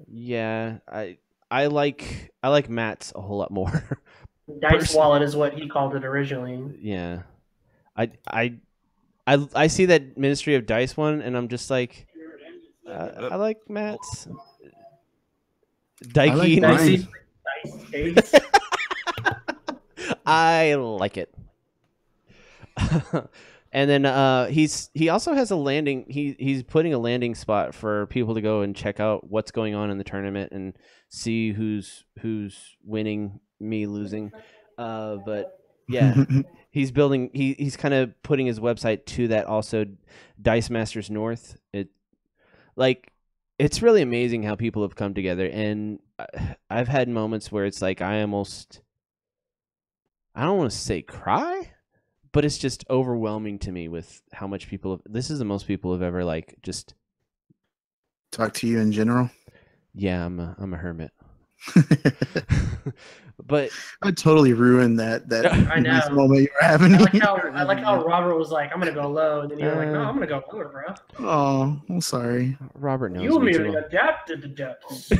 yeah, I like Matt's a whole lot more. Dice Wallet is what he called it originally. Yeah, I see that Ministry of Dice one, and I'm just like, I like Matt's. Daiki. Dice I like it. And then he also has a landing. He's putting a landing spot for people to go and check out what's going on in the tournament and see who's winning, me losing. But yeah, he's building. He's kind of putting his website to that. Also, Dice Masters North. It's really amazing how people have come together, and I've had moments where it's like I don't want to say cry, but it's just overwhelming to me with how much people this is the most people have ever just Talk to you in general. Yeah, I'm a hermit. But I totally ruined that I know. nice moment you were having. I like how Robert was like, I'm gonna go low, and then you're like, no, I'm gonna go lower, bro. Oh, I'm sorry. Robert knows You me too merely well. adapted the depths.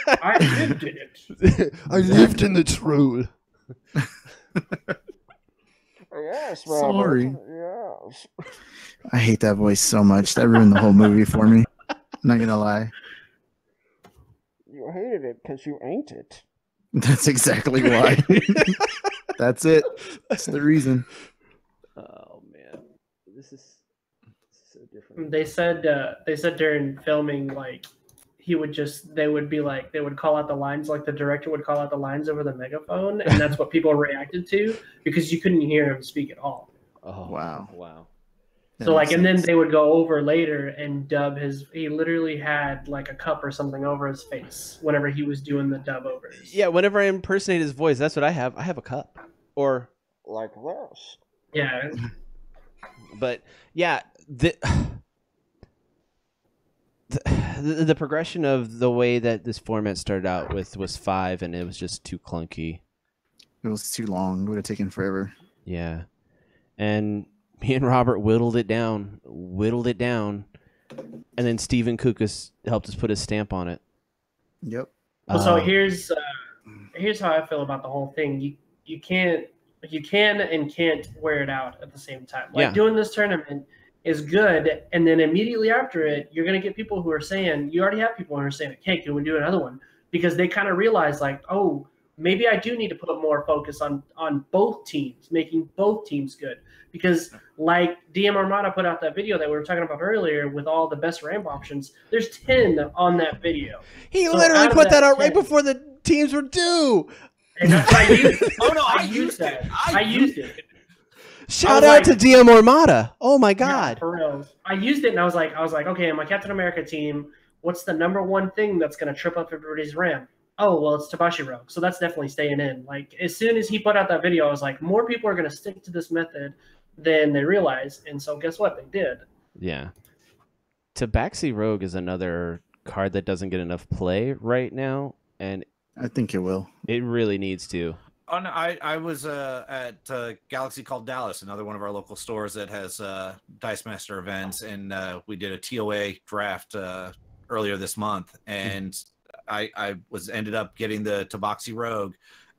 I lived in it. I lived in the troll. Yes, Sorry. Yes. I hate that voice so much. That ruined the whole movie for me. I'm not gonna lie. You hated it because you ain't it. That's exactly why. That's it. That's the reason. Oh man, this is so different. They said during filming, like they would call out the lines, like the director would call out the lines over the megaphone, and that's what people reacted to because you couldn't hear him speak at all. Oh Wow. That So makes and then sense. they would go over later and dub he literally had like a cup or something over his face whenever he was doing the dub overs. Yeah, whenever I impersonate his voice, that's what I have. I have a cup, or Like this. Yeah. but yeah, the progression of the way that this format started out with was 5, and it was just too clunky. It was too long. It would have taken forever. Yeah, and me and Robert whittled it down, and then Stephen Kukas helped us put his stamp on it. Yep. Well, so here's how I feel about the whole thing. You can and can't wear it out at the same time. Like doing this tournament is good, and then immediately after it, you're gonna get people who are saying, you already have people who are saying, "Hey, can we do another one?" Because they kind of realize like, oh, maybe I do need to put more focus on both teams, making both teams good. Because like DM Armada put out that video that we were talking about earlier with all the best ramp options, there's 10 on that video. He So literally out of put that that out right 10 before the teams were due. And that's what I used. Oh no, I used that. I used it. Shout out to DM Armada. Oh my Yeah, god. for real. I used it and I was like, okay, in my Captain America team, what's the number one thing that's gonna trip up everybody's ramp? Oh, well, it's Tabashi Rogue. So that's definitely staying in. Like as soon as he put out that video, I was like, more people are gonna stick to this method than they realize. And so guess what? They did. Yeah. Tabaxi Rogue is another card that doesn't get enough play right now, and I think it will. it really needs to. Oh no, I was at Galaxy Called Dallas, another one of our local stores that has Dice Master events, and we did a TOA draft earlier this month, and I ended up getting the Tabaxi Rogue,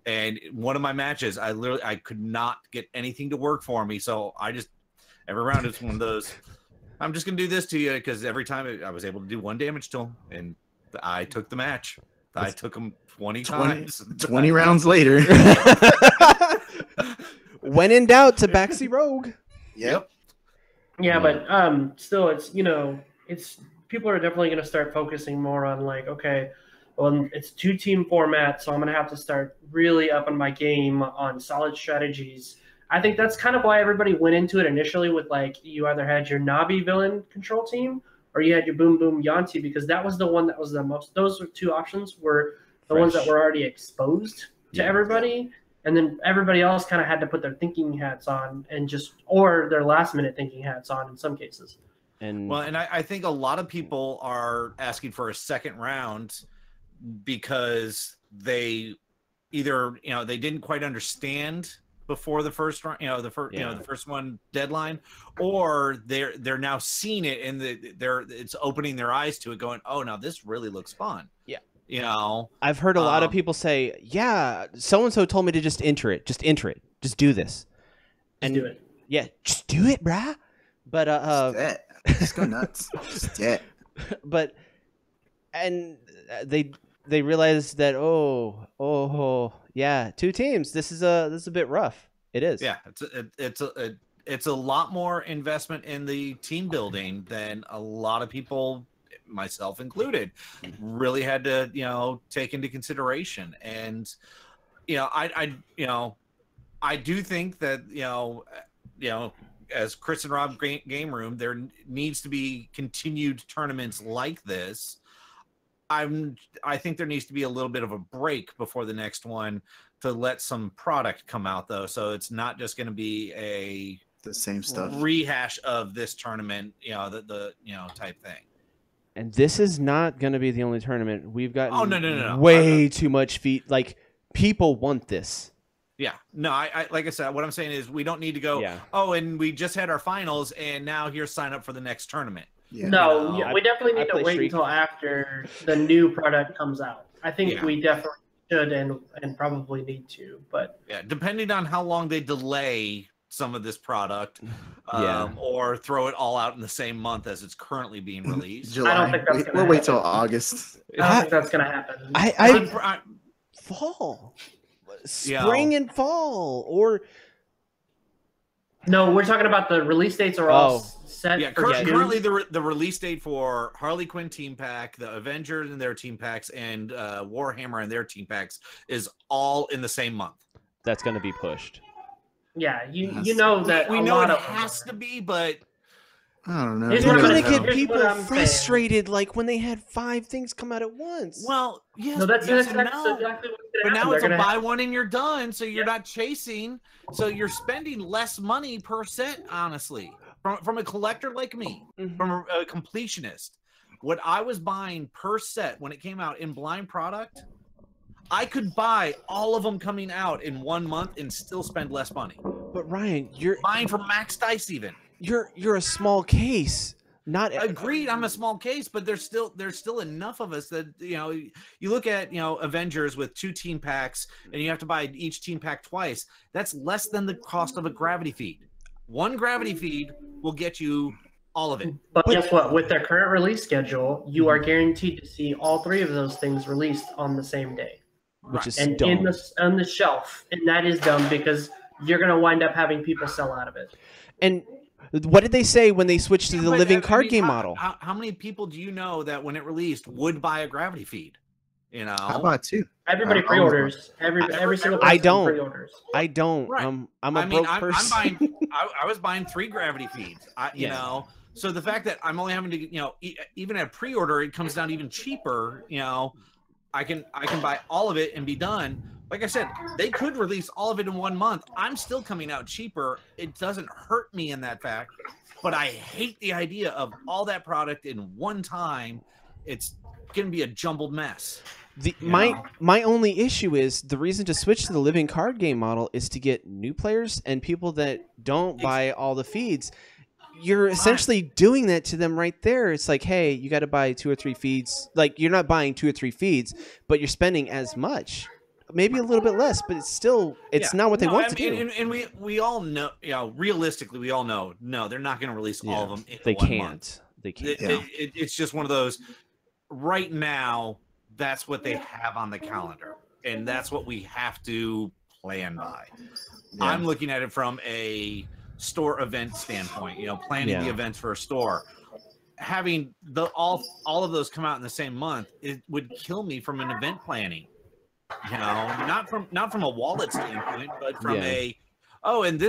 and one of my matches, I could not get anything to work for me, so I just every round it's one of those. I'm just gonna do this to you because every time I was able to do 1 damage to him, and I took the match. I took him 20 times. 20 rounds later. When in doubt, Tabaxi Rogue. Yep. Yeah, but still, it's people are definitely going to start focusing more on like, okay, well, it's 2-team format, so I'm going to have to start really upping my game on solid strategies. I think that's kind of why everybody went into it initially with like you either had your Navi villain control team or you had your Boom Boom Yanti, because that was the one that was the most. Those 2 options were the ones that were already exposed to everybody. And then everybody else kind of had to put their thinking hats on or their last minute thinking hats on in some cases. And I think a lot of people are asking for a second round because they either, they didn't quite understand before the first round, the first one deadline, or they're now seeing it and it's opening their eyes to it going, oh, now this really looks fun. Yeah. I've heard a lot of people say, yeah, so-and-so told me to just enter it. Just enter it. Just do this. And do it. Yeah, just do it, brah. But just go nuts. Just it. But and they realized that oh yeah, 2 teams. This is a bit rough. It is. Yeah, it's a lot more investment in the team building than a lot of people, myself included, really had to, take into consideration. And, I do think that, as Chris and Rob Game Room, there needs to be continued tournaments like this. I think there needs to be a little bit of a break before the next one to let some product come out, though, so it's not just going to be the same stuff rehash of this tournament, the type thing. And this is not going to be the only tournament. We've gotten no. way too much feet. Like, people want this. Yeah. No, I like I said, what I'm saying is we don't need to go, and we just had our finals, and now here's sign up for the next tournament. Yeah. No, we definitely need to wait Streak. until after the new product comes out. I think we definitely should and probably need to. But yeah, depending on how long they delay some of this product, or throw it all out in the same month as it's currently being released. July. I don't think that's going to We'll wait till August. I don't think that's going to happen. Fall. Spring and fall. Or no, we're talking about the release dates are all set. Yeah, for June. currently the release date for Harley Quinn team pack, the Avengers and their team packs, and Warhammer and their team packs is all in the same month. That's going to be pushed. Yeah, you know that we know it has to be, but I don't know. Here's You're what going I'm to saying. get Here's what people I'm saying. frustrated like when they had 5 things come out at once. Well, yes, No, that's yes and exactly no. what's going to But happen. now it's a They're buy gonna one and you're done, so you're not chasing. So you're spending less money per set, honestly. From a collector like me, from a completionist, what I was buying per set when it came out in blind product, I could buy all of them coming out in 1 month and still spend less money. But Ryan, you're Buying from Max Dice even. you're a small case. Not Agreed, I'm a small case, but there's still enough of us that you look at Avengers with 2 team packs and you have to buy each team pack twice. That's less than the cost of a gravity feed. 1 gravity feed will get you all of it. But guess what? With their current release schedule, you are guaranteed to see all 3 of those things released on the same day, which is and dumb. on the shelf, and that is dumb because you're going to wind up having people sell out of it. And what did they say when they switched to the But, living I card mean, game how- model? How many people do you know that when it released would buy a gravity feed? I bought 2. Everybody I pre-orders. Every single person I don't. pre-orders. I don't. Right. I'm a broke I'm person. buying. I was buying 3 gravity feeds. So the fact that I'm only having to, even at pre-order, it comes down even cheaper. I can buy all of it and be done. Like I said, they could release all of it in 1 month. I'm still coming out cheaper. It doesn't hurt me in that fact, but I hate the idea of all that product in one time. It's going to be a jumbled mess. My only issue is the reason to switch to the living card game model is to get new players and people that don't buy all the feeds. You're essentially doing that to them right there. It's like, hey, you got to buy 2 or 3 feeds. Like, you're not buying 2 or 3 feeds, but you're spending as much, maybe a little bit less, but it's still not what they want to do. And we all know, realistically, we all know, no, they're not going to release all of them in They 1 can't. month. They can't. It's just one of those. Right now, that's what they have on the calendar, and that's what we have to plan by. Yeah. I'm looking at it from a store event standpoint, planning the events for a store. Having all of those come out in the same month, it would kill me from an event planning. Not from a wallet standpoint, but from and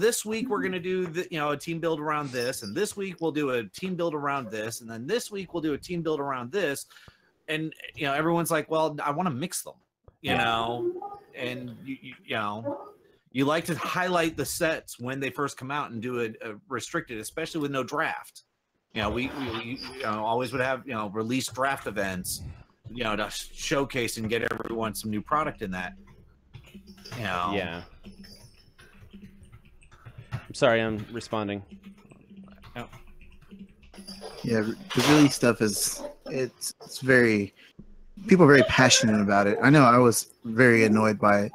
this week we're going to do a team build around this, and this week we'll do a team build around this, and then this week we'll do a team build around this. And everyone's like, well, I want to mix them, and you like to highlight the sets when they first come out and do a restricted, especially with no draft. We always would have release draft events, to showcase and get everyone some new product in that. Yeah. I'm sorry, I'm responding. Yeah, the release stuff it's very, people are very passionate about it. I know I was very annoyed by it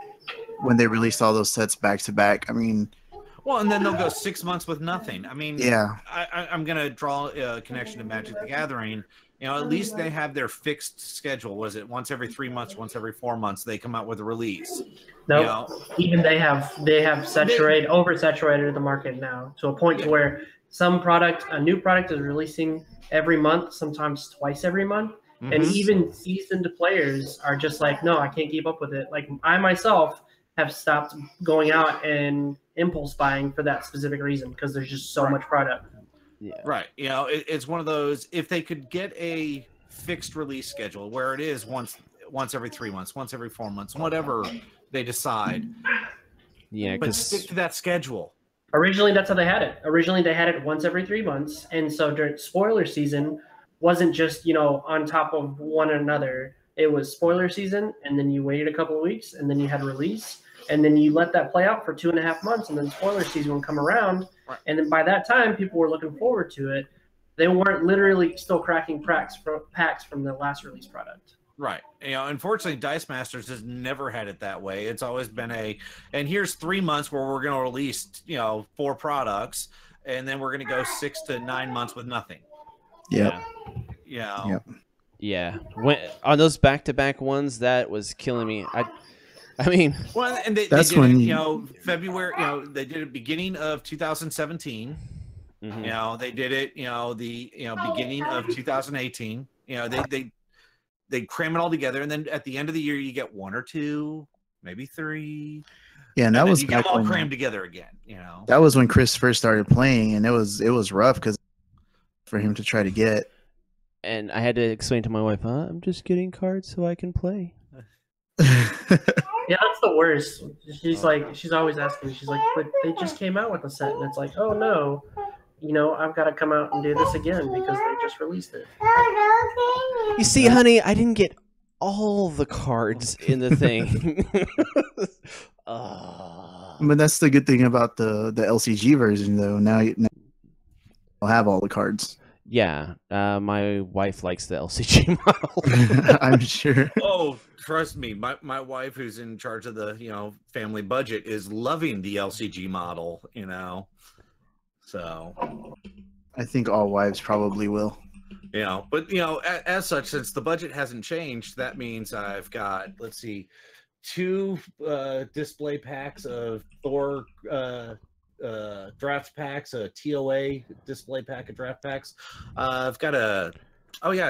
when they released all those sets back to back. I mean, well, and then they'll go 6 months with nothing. I mean, yeah, I'm gonna draw a connection to Magic the Gathering. You know, at least they have their fixed schedule. Was it once every 3 months, once every 4 months, they come out with a release? No, You know? even they have oversaturated the market now to a point to where a new product is releasing every month, sometimes twice every month. And even seasoned players are just like, no, I can't keep up with it. Like I myself have stopped going out and impulse buying for that specific reason because there's just so much product. Yeah. Right. You know, it's one of those, if they could get a fixed release schedule where it is once every 3 months, once every 4 months, whatever they decide. Yeah, but stick to that schedule. Originally, that's how they had it. Originally, they had it once every 3 months. And so during spoiler season wasn't just, on top of one another. It was spoiler season, and then you waited a couple of weeks, and then you had release. And then you let that play out for 2.5 months, and then spoiler season would come around. Right. And then by that time, people were looking forward to it. They weren't literally still cracking packs from the last release product. Right. Unfortunately, Dice Masters has never had it that way. It's always been and here's 3 months where we're going to release, 4 products, and then we're going to go 6 to 9 months with nothing. Yep. Yeah. Yep. Yeah. On those back-to-back ones, that was killing me. I mean, well, and they That's did when it, February. They did it beginning of 2017. They did it. The beginning of 2018. They cram it all together, and then at the end of the year, you get 1 or 2, maybe 3. Yeah, and that was you get back them all when, crammed together again. That was when Chris first started playing, and it was rough because for him to try to get. And I had to explain to my wife, I'm just getting cards so I can play. Yeah, that's the worst. She's always asking. She's like, but they just came out with a set, and it's like, oh no, I've got to come out and do this again because they just released it. You see, honey, I didn't get all the cards in the thing. But that's the good thing about the LCG version, though. Now you'll have all the cards. Yeah, my wife likes the LCG model. I'm sure. Oh, trust me, my wife, who's in charge of the family budget, is loving the LCG model. So I think all wives probably will. But as such, since the budget hasn't changed, that means I've got, let's see, 2 display packs of Thor draft packs, a TOA display pack of draft packs. I've got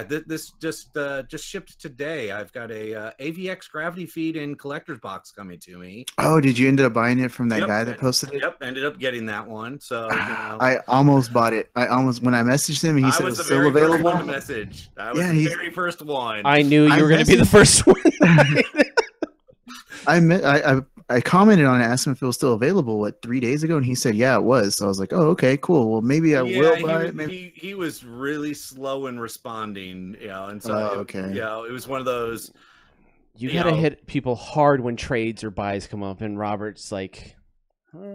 this just shipped today. I've got a AVX Gravity Feed and collector's box coming to me. Oh, did you end up buying it from that guy that posted it? Yep, ended up getting that one. So I almost bought it. When I messaged him, he said it was still available. I was the very first one. I knew you were going to be the first one. I commented on it, asked him if it was still available 3 days ago, and he said yeah, it was. So I was like, oh, okay, cool. Well, maybe I will buy it. Maybe he was really slow in responding, and so okay. It was one of those. You gotta hit people hard when trades or buys come up, and Robert's like,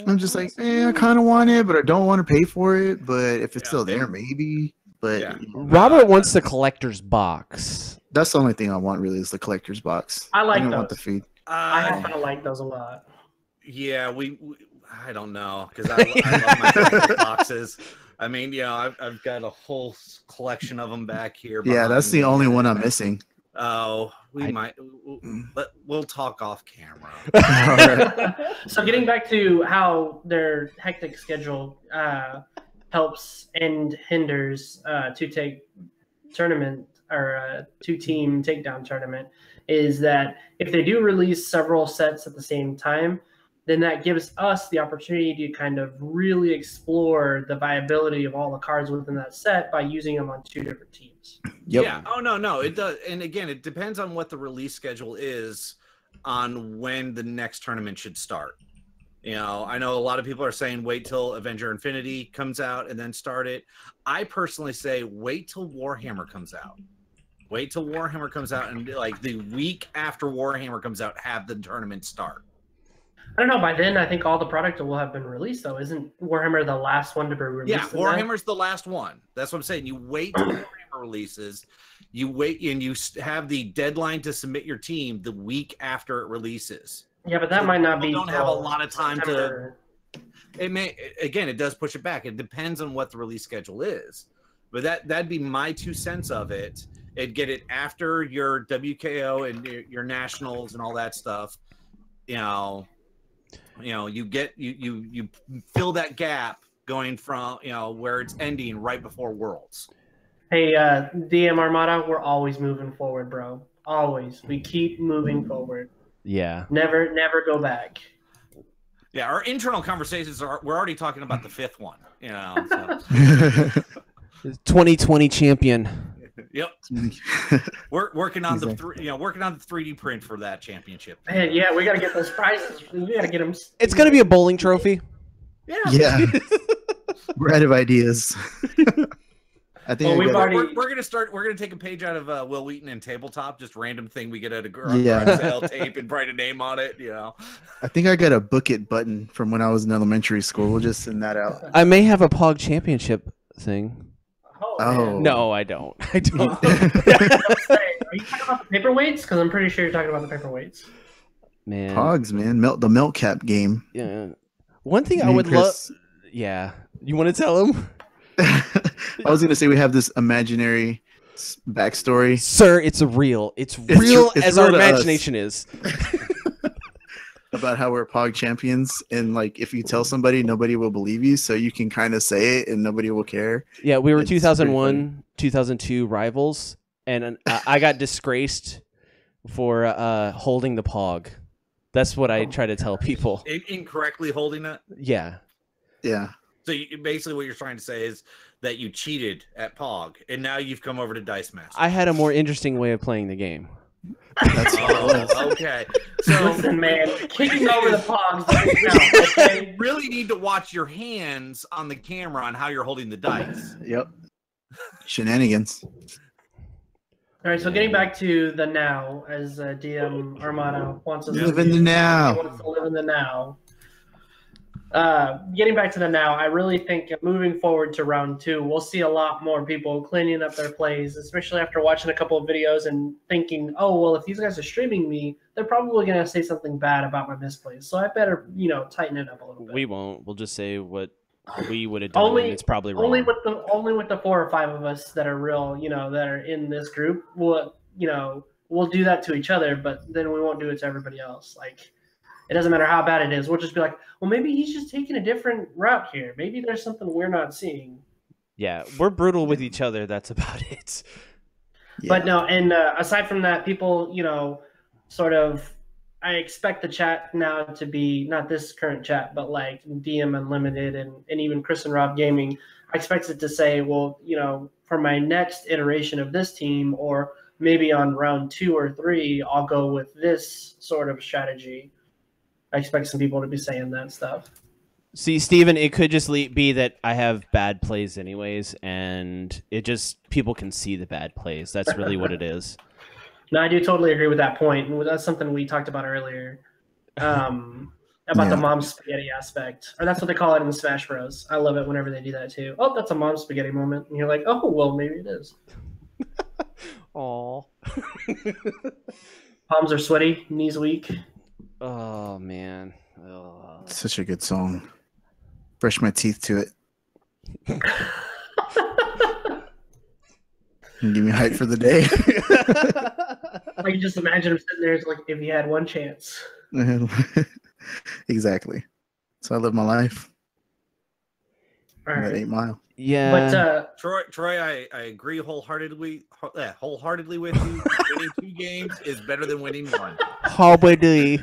I'm just like, I kind of want it, but I don't want to pay for it. But if it's still there, maybe. But Robert wants the collector's box. That's the only thing I want, really, is the collector's box. I don't want the feed. I kind of like those a lot. Yeah, I don't know, because I love my collector boxes. I mean, I've got a whole collection of them back here. Yeah, that's the only one I'm missing. Oh, we'll talk off camera. All right. So getting back to how their hectic schedule helps and hinders two-take tournament or two-team takedown tournament is that if they do release several sets at the same time, then that gives us the opportunity to kind of really explore the viability of all the cards within that set by using them on 2 different teams. Yep. Yeah. Oh, no, it does. And again, it depends on what the release schedule is on when the next tournament should start. I know a lot of people are saying wait till Avenger Infinity comes out and then start it. I personally say wait till Warhammer comes out. Wait till Warhammer comes out, and like the week after Warhammer comes out, have the tournament start. I don't know. By then, I think all the product will have been released, though. Isn't Warhammer the last one to be released? Yeah, Warhammer's the last one. That's what I'm saying. You wait till Warhammer releases. You wait, and you have the deadline to submit your team the week after it releases. Yeah, but that might not be. You don't have a lot of time September. It may. Again, it does push it back. It depends on what the release schedule is. but that'd be my 2 cents of it. It'd get it after your WKO and your nationals and all that stuff. You know, you fill that gap going from where it's ending right before Worlds. Hey, DM Armada, we're always moving forward, bro. Always. We keep moving forward. Yeah. Never go back. Yeah, our internal conversations we're already talking about the 5th one. So. 2020 champion. Yep. We're working on the 3D print for that championship. Man, yeah, we gotta get those prizes. We gotta get them. It's gonna be a bowling trophy. Yeah. We're out of ideas. I think we're gonna take a page out of Will Wheaton and tabletop, just random thing we get at a garage sale tape and write a name on it. I think I got a book it button from when I was in elementary school. We'll just send that out. I may have a Pog championship thing. Oh. No, I don't. I don't. Are you talking about the paperweights? Because I'm pretty sure you're talking about the paperweights. Man. Pogs, man. The milk cap game. Yeah. One thing I would love. Yeah. You want to tell him? I was gonna say we have this imaginary backstory. Sir, it's real. It's real as our imagination is. About how we're Pog champions, and like if you tell somebody, nobody will believe you, so you can kind of say it and nobody will care. Yeah, we were 2001, 2002 rivals, and I got disgraced for holding the Pog. That's what I try to tell people. Incorrectly holding it? Yeah. Yeah. So basically what you're trying to say is that you cheated at Pog, and now you've come over to Dice Master. I had a more interesting way of playing the game. That's okay. So listen, man, kicking over the Pogs. Okay? You really need to watch your hands on the camera on how you're holding the dice. Yep. Shenanigans. All right, so getting back to the now, as DM Armada wants us to live in the now. He wants to live in the now. Getting back to the now, I really think moving forward to round 2, we'll see a lot more people cleaning up their plays, especially after watching a couple of videos and thinking, oh, well, if these guys are streaming me, they're probably going to say something bad about my misplays. So I better, tighten it up a little bit. We won't. We'll just say what we would have done. Only, and it's probably wrong. Only with the 4 or 5 of us that are real, that are in this group, we'll do that to each other, but then we won't do it to everybody else. Like, it doesn't matter how bad it is. We'll just be like, well, maybe he's just taking a different route here. Maybe there's something we're not seeing. Yeah, we're brutal with each other. That's about it. Yeah. But no, and aside from that, people, I expect the chat now to be, not this current chat, but like DM Unlimited and even Chris and Rob Gaming. I expect it to say, well, for my next iteration of this team, or maybe on round 2 or 3, I'll go with this sort of strategy. I expect some people to be saying that stuff. See, Steven, it could just be that I have bad plays anyways, and it just, people can see the bad plays. That's really what it is. No, I do totally agree with that point. And that's something we talked about earlier. About the mom spaghetti aspect. Or that's what they call it in the Smash Bros. I love it whenever they do that too. Oh, that's a mom spaghetti moment. And you're like, oh, well, maybe it is. Aw. Palms are sweaty, knees weak. Oh, man. Oh. Such a good song. Brush my teeth to it. Give me hype for the day. I can just imagine him sitting there like, if he had one chance. Exactly. So I live my life. All right. That 8 Mile. Yeah. But Troy, I agree wholeheartedly with you. Winning 2 games is better than winning 1. Hobby.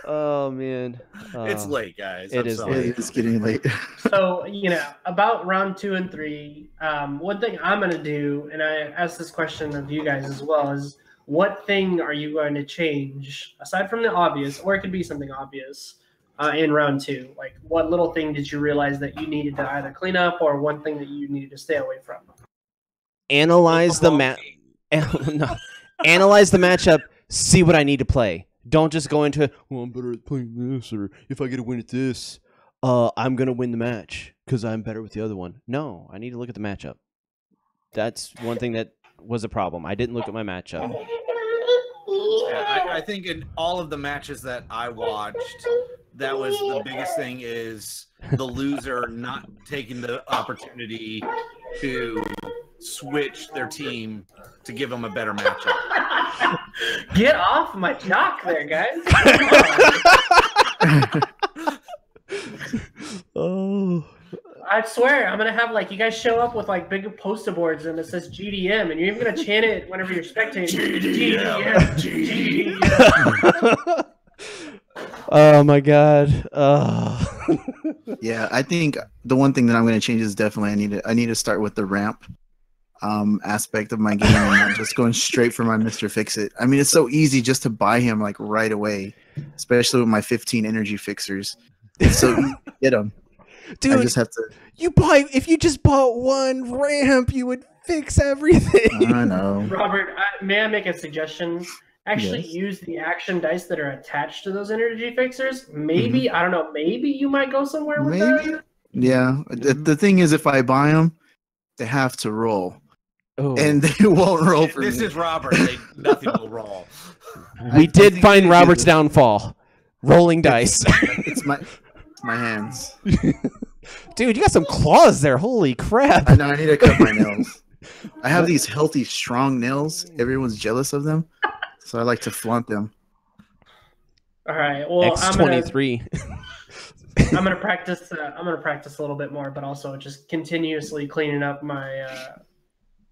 Oh man, it's late, guys. It is late. It's getting late. So, about round 2 and 3, one thing I'm going to do, and I ask this question of you guys as well, is what thing are you going to change, aside from the obvious, or it could be something obvious, in round 2? Like, what little thing did you realize that you needed to either clean up, or one thing that you needed to stay away from? Analyze the Analyze the matchup. See what I need to play. Don't just go into, well, I'm better at playing this, or if I get a win at this, I'm going to win the match because I'm better with the other one. No, I need to look at the matchup. That's one thing that was a problem. I didn't look at my matchup. Yeah, I think in all of the matches that I watched, that was the biggest thing is the loser not taking the opportunity to switch their team to give them a better matchup. Get off my jock there, guys. Oh. I swear, I'm gonna have like you guys show up with like big poster boards and it says GDM, and you're even gonna chant it whenever you're spectating. GDM. Oh my god. Oh. Yeah, I think the one thing that I'm going to change is definitely I need to start with the ramp aspect of my game and not just going straight for my Mr. Fix-It. I mean, it's so easy just to buy him like right away, especially with my 15 energy fixers. It's so easy to get them. Dude, I just have to. if you just bought one ramp, you would fix everything. I know. Robert, may I make a suggestion? Actually, Yes. use the action dice that are attached to those energy fixers. Maybe I don't know. Maybe you might go somewhere with Maybe. that. Yeah. The thing is, if I buy them, they have to roll, Oh. and they won't roll for This me. is Robert. Nothing will roll. We I did think find they Robert's do. downfall. Rolling dice. It's my hands. Dude, you got some claws there. Holy crap. I know. I need to cut my nails. I have these healthy, strong nails. Everyone's jealous of them, so I like to flaunt them. All right. Well, X23. I'm gonna practice. I'm gonna practice a little bit more, but also just continuously cleaning up my,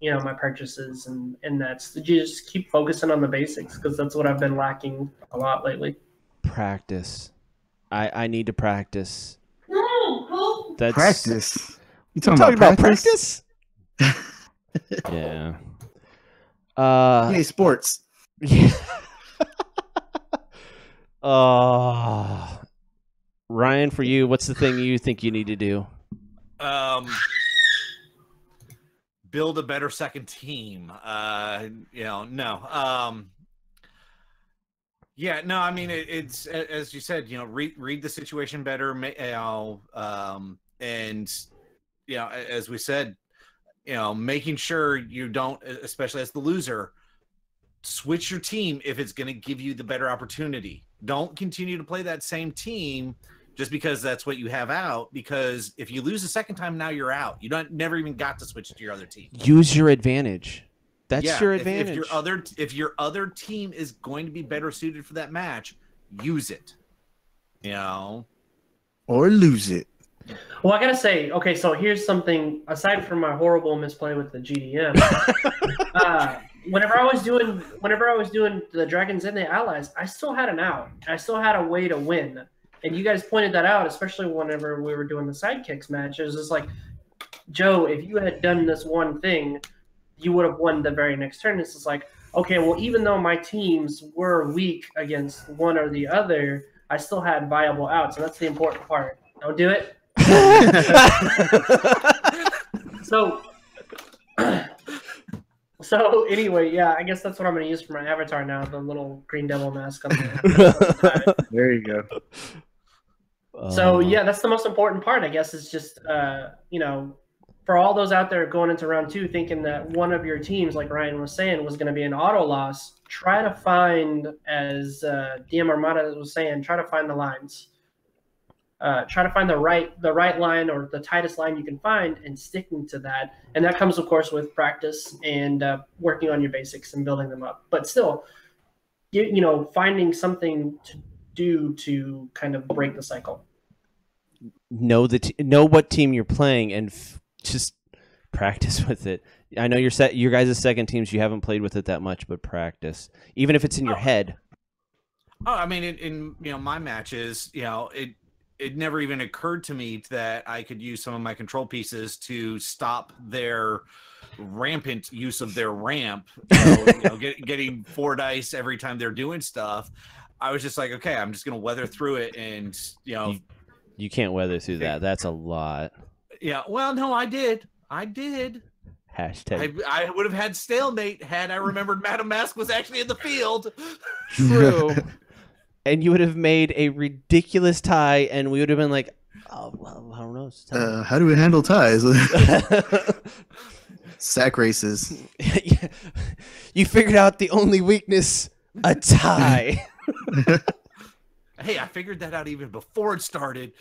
my purchases, and that's just keep focusing on the basics because that's what I've been lacking a lot lately. Practice. I need to practice. That's Practice. You Talking about practice? Yeah. Hey, sports. Yeah. Ryan, for you, what's the thing you think you need to do? Build a better second team. No. Yeah, no. I mean, it's as you said. Read the situation better. And as we said, making sure you don't, especially as the loser, switch your team if it's going to give you the better opportunity. Don't continue to play that same team just because that's what you have out. Because if you lose the second time, now you're out. You never even got to switch to your other team. Use your advantage. That's your advantage. If your other team is going to be better suited for that match, use it. Or lose it. Well, I gotta say, okay, so here's something aside from my horrible misplay with the GDM. Whenever I was doing the Dragons and the Allies, I still had an out. I still had a way to win, and you guys pointed that out, especially whenever we were doing the sidekicks match. It was just like, Joe, if you had done this one thing, you would have won the very next turn. It's just like, okay, well, even though my teams were weak against one or the other, I still had viable outs, and that's the important part. Don't do it. So anyway, yeah, I guess that's what I'm going to use for my avatar now, the little green devil mask on there. There you go. So yeah, that's the most important part, I guess, is just, for all those out there going into round 2 thinking that one of your teams, like Ryan was saying, was going to be an auto loss, try to find, as DM Armada was saying, try to find the lines. Try to find the right line or the tightest line you can find and sticking to that. And that comes, of course, with practice and working on your basics and building them up. But still, finding something to do to kind of break the cycle. Know what team you're playing and just practice with it. I know your guys' second teams, you haven't played with it that much, but practice, even if it's in your head. Oh, I mean, in my matches, it never even occurred to me that I could use some of my control pieces to stop their rampant use of their ramp, getting 4 dice every time they're doing stuff. I was just like, okay, I'm just going to weather through it. And, You can't weather through that. That's a lot. Yeah. Well, no, I did. Hashtag. I would have had stalemate had I remembered Madam Mask was actually in the field. True. And you would have made a ridiculous tie, and we would have been like, oh, well, I don't know. It's time. How do we handle ties? Sack races. You figured out the only weakness, a tie. Hey, I figured that out even before it started.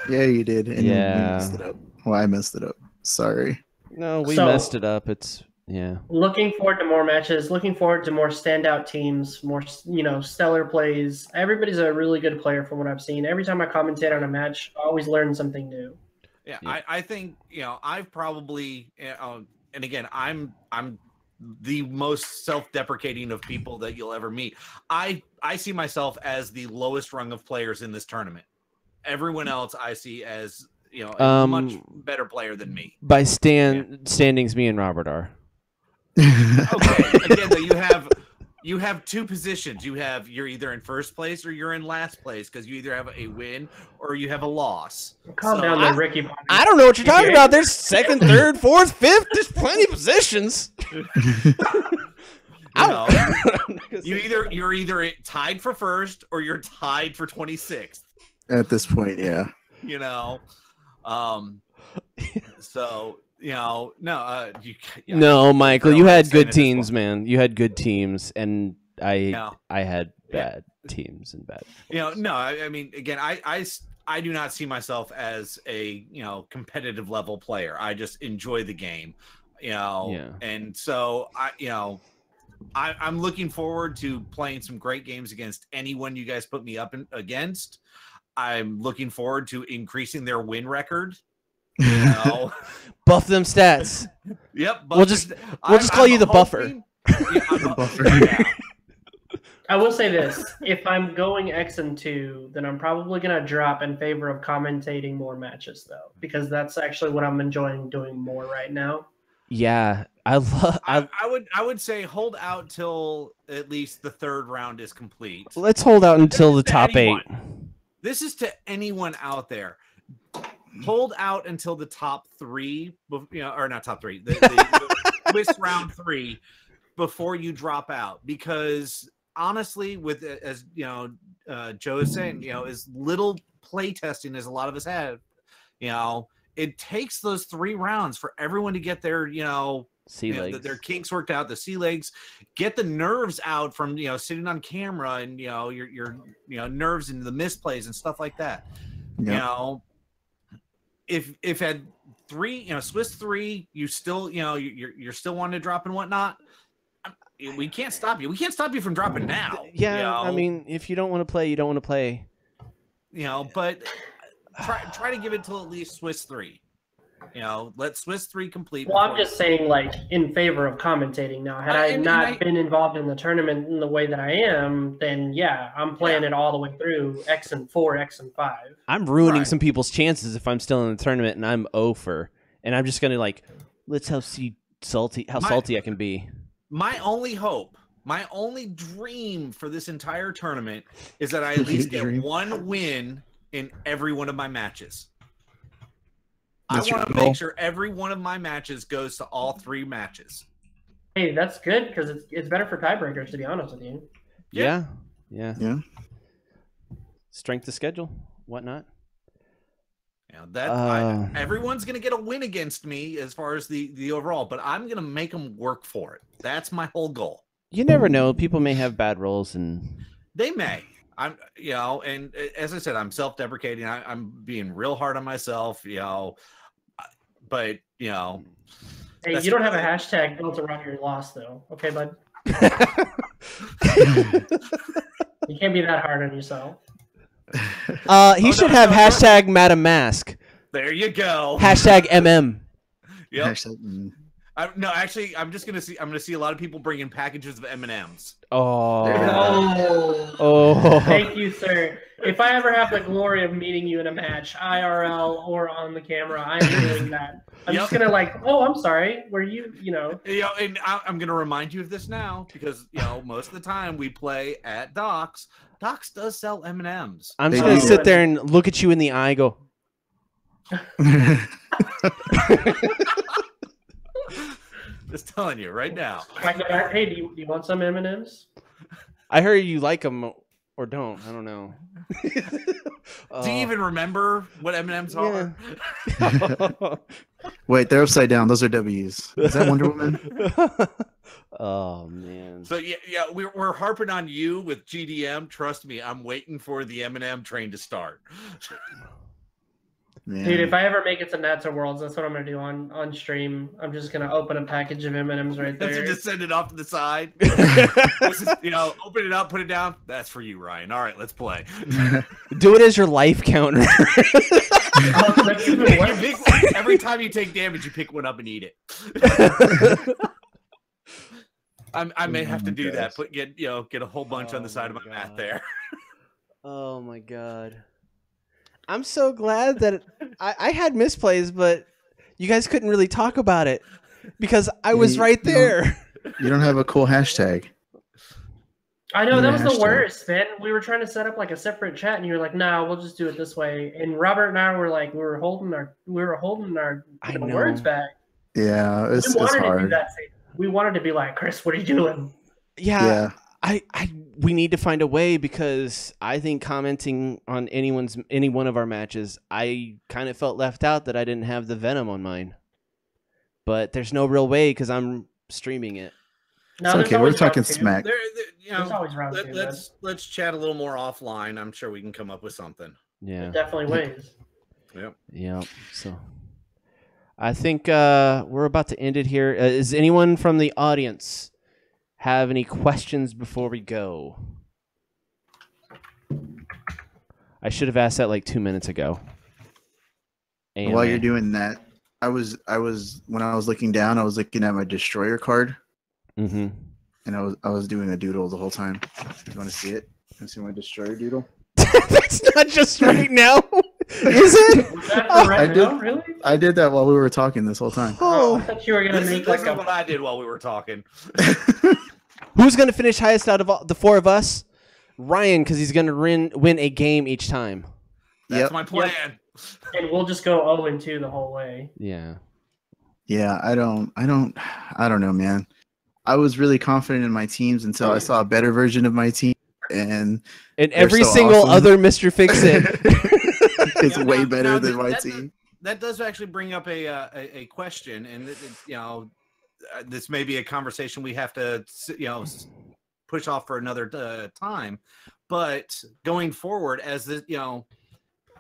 Yeah, you did. And Yeah. you messed it up. Well, I messed it up. Sorry. No, we So- messed it up. It's yeah. Looking forward to more matches. Looking forward to more standout teams, more stellar plays. Everybody's a really good player from what I've seen. Every time I commentate on a match, I always learn something new. Yeah, Yeah. I think I've probably and again I'm the most self-deprecating of people that you'll ever meet. I see myself as the lowest rung of players in this tournament. Everyone else I see as a much better player than me. By standings, me and Robert are. Okay, again though you have two positions. You're either in first place or you're in last place because you either have a win or you have a loss. Calm So down there, Ricky. I don't know what you're talking about. There's second, third, fourth, fifth. There's plenty of positions. You're either tied for first or you're tied for 26th. At this point, yeah. So no, No, Michael, you I'm had saying good at this teams, point. man. You had good teams, and I No. had Yeah. bad teams and bad. No, I mean, again, I do not see myself as a competitive level player. I just enjoy the game, Yeah. and so I'm looking forward to playing some great games against anyone you guys put me up against. I'm looking forward to increasing their win record. Buff them stats. Yep. We'll just call you the buffer. The buffer. Yeah. I will say this: if I'm going X and 2, then I'm probably gonna drop in favor of commentating more matches, though, because that's actually what I'm enjoying doing more right now. Yeah, I love. I would say hold out till at least the third round is complete. Let's hold out until the To top anyone. 8. This is to anyone out there. Hold out until the top 3, or not top 3, the Swiss round 3 before you drop out. Because honestly, with as Joe is saying, as little play testing as a lot of us have, it takes those 3 rounds for everyone to get their Sea legs. their kinks worked out, the sea legs, get the nerves out from sitting on camera and your nerves into the misplays and stuff like that. Yeah. If at 3, Swiss 3, you still you're still wanting to drop and whatnot, we can't stop you. We can't stop you from dropping now. Yeah, I mean, if you don't want to play, you don't want to play. But try to give it till at least Swiss 3. Let Swiss 3 complete. Well, I'm just saying, like, in favor of commentating now. Had I not been involved in the tournament in the way that I am, then yeah, I'm playing it all the way through X and 4, X and 5. I'm ruining Right. some people's chances if I'm still in the tournament and I'm 0-for, and I'm just gonna let's see how salty I can be. My only hope, my only dream for this entire tournament is that I at least get Dream. 1 win in every one of my matches. That's I your want to goal? make sure every one of my matches goes to all 3 matches. Hey, that's good because it's better for tiebreakers, to be honest with you. Yeah. Yeah. Strength of schedule, whatnot. Everyone's gonna get a win against me as far as the overall, but I'm gonna make them work for it. That's my whole goal. You never know. People may have bad rolls, and They may. I'm, and as I said, I'm self-deprecating. I'm being real hard on myself, but Hey, That's you don't have a right. hashtag built around your loss, though. Okay, bud? You can't be that hard on yourself. he should have hashtag Madam Mask, there you go. hashtag MM. Yep. Hashtag, No, actually, I'm gonna see a lot of people bringing packages of M&Ms. Oh, Oh, oh. thank you, sir. If I ever have the glory of meeting you in a match, IRL or on the camera, I'm doing that. I'm just gonna I'm sorry. Were you, And I'm gonna remind you of this now because most of the time we play at Doc's. Doc's does sell M&Ms. I'm just They gonna do. sit there and look at you in the eye, go. Just telling you right now. Hey, do you want some M&Ms? I heard you like them or don't. I don't know. Do you even remember what M&Ms are? Wait, they're upside down. Those are W's. Is that Wonder Woman? Oh man. So yeah, we're harping on you with GDM. Trust me, I'm waiting for the M&M train to start. Man. Dude, if I ever make it to Nats Worlds, that's what I'm gonna do on stream. I'm just gonna open a package of M&Ms right there. Just send it off to the side. Open it up, put it down. That's for you, Ryan. All right, let's play. Do it as your life counter. Every time you take damage, you pick one up and eat it. I may have to do that. Get a whole bunch on the side of my mat there. Oh my god. I'm so glad that I had misplays, but you guys couldn't really talk about it because I was right there. You don't have a cool hashtag. I know, that was the Hashtag. worst, man. We were trying to set up like a separate chat, and you were like, "No, we'll just do it this way." And Robert and I were like, we were holding our I know. words back. Yeah, it's We wanted to do hard. that. We wanted to be like, "Chris, what are you doing?" Yeah. We need to find a way because I think commenting on any one of our matches, I kind of felt left out that I didn't have the Venom on mine. But there's no real way because I'm streaming it. No, It's there's okay. We're always talking round two. smack. There's always round two, man. Let's chat a little more offline. I'm sure we can come up with something. Yeah. Definitely ways. Yep. Yeah. So I think we're about to end it here. Is anyone from the audience have any questions before we go? I should have asked that like 2 minutes ago. While you're doing that, I was when I was looking down, I was looking at my destroyer card, Mm-hmm. and I was doing a doodle the whole time. You want to see it? You want to see my destroyer doodle? That's not just right now, is it? Was that for right I now? did- Really? I did that while we were talking this whole time. I Oh, thought you were gonna This make is like a. what I did while we were talking. who's gonna finish highest out of the four of us? Ryan, because he's gonna win a game each time. That's Yep. my plan. And we'll just go 0-2 the whole way. Yeah. Yeah, I don't know, man. I was really confident in my teams until I saw a better version of my team, and And They're every so single awesome. other Mr. Fix-It. it's Yeah, way now- better now than my that- team. That does actually bring up a question, and this may be a conversation we have to push off for another time. But going forward, as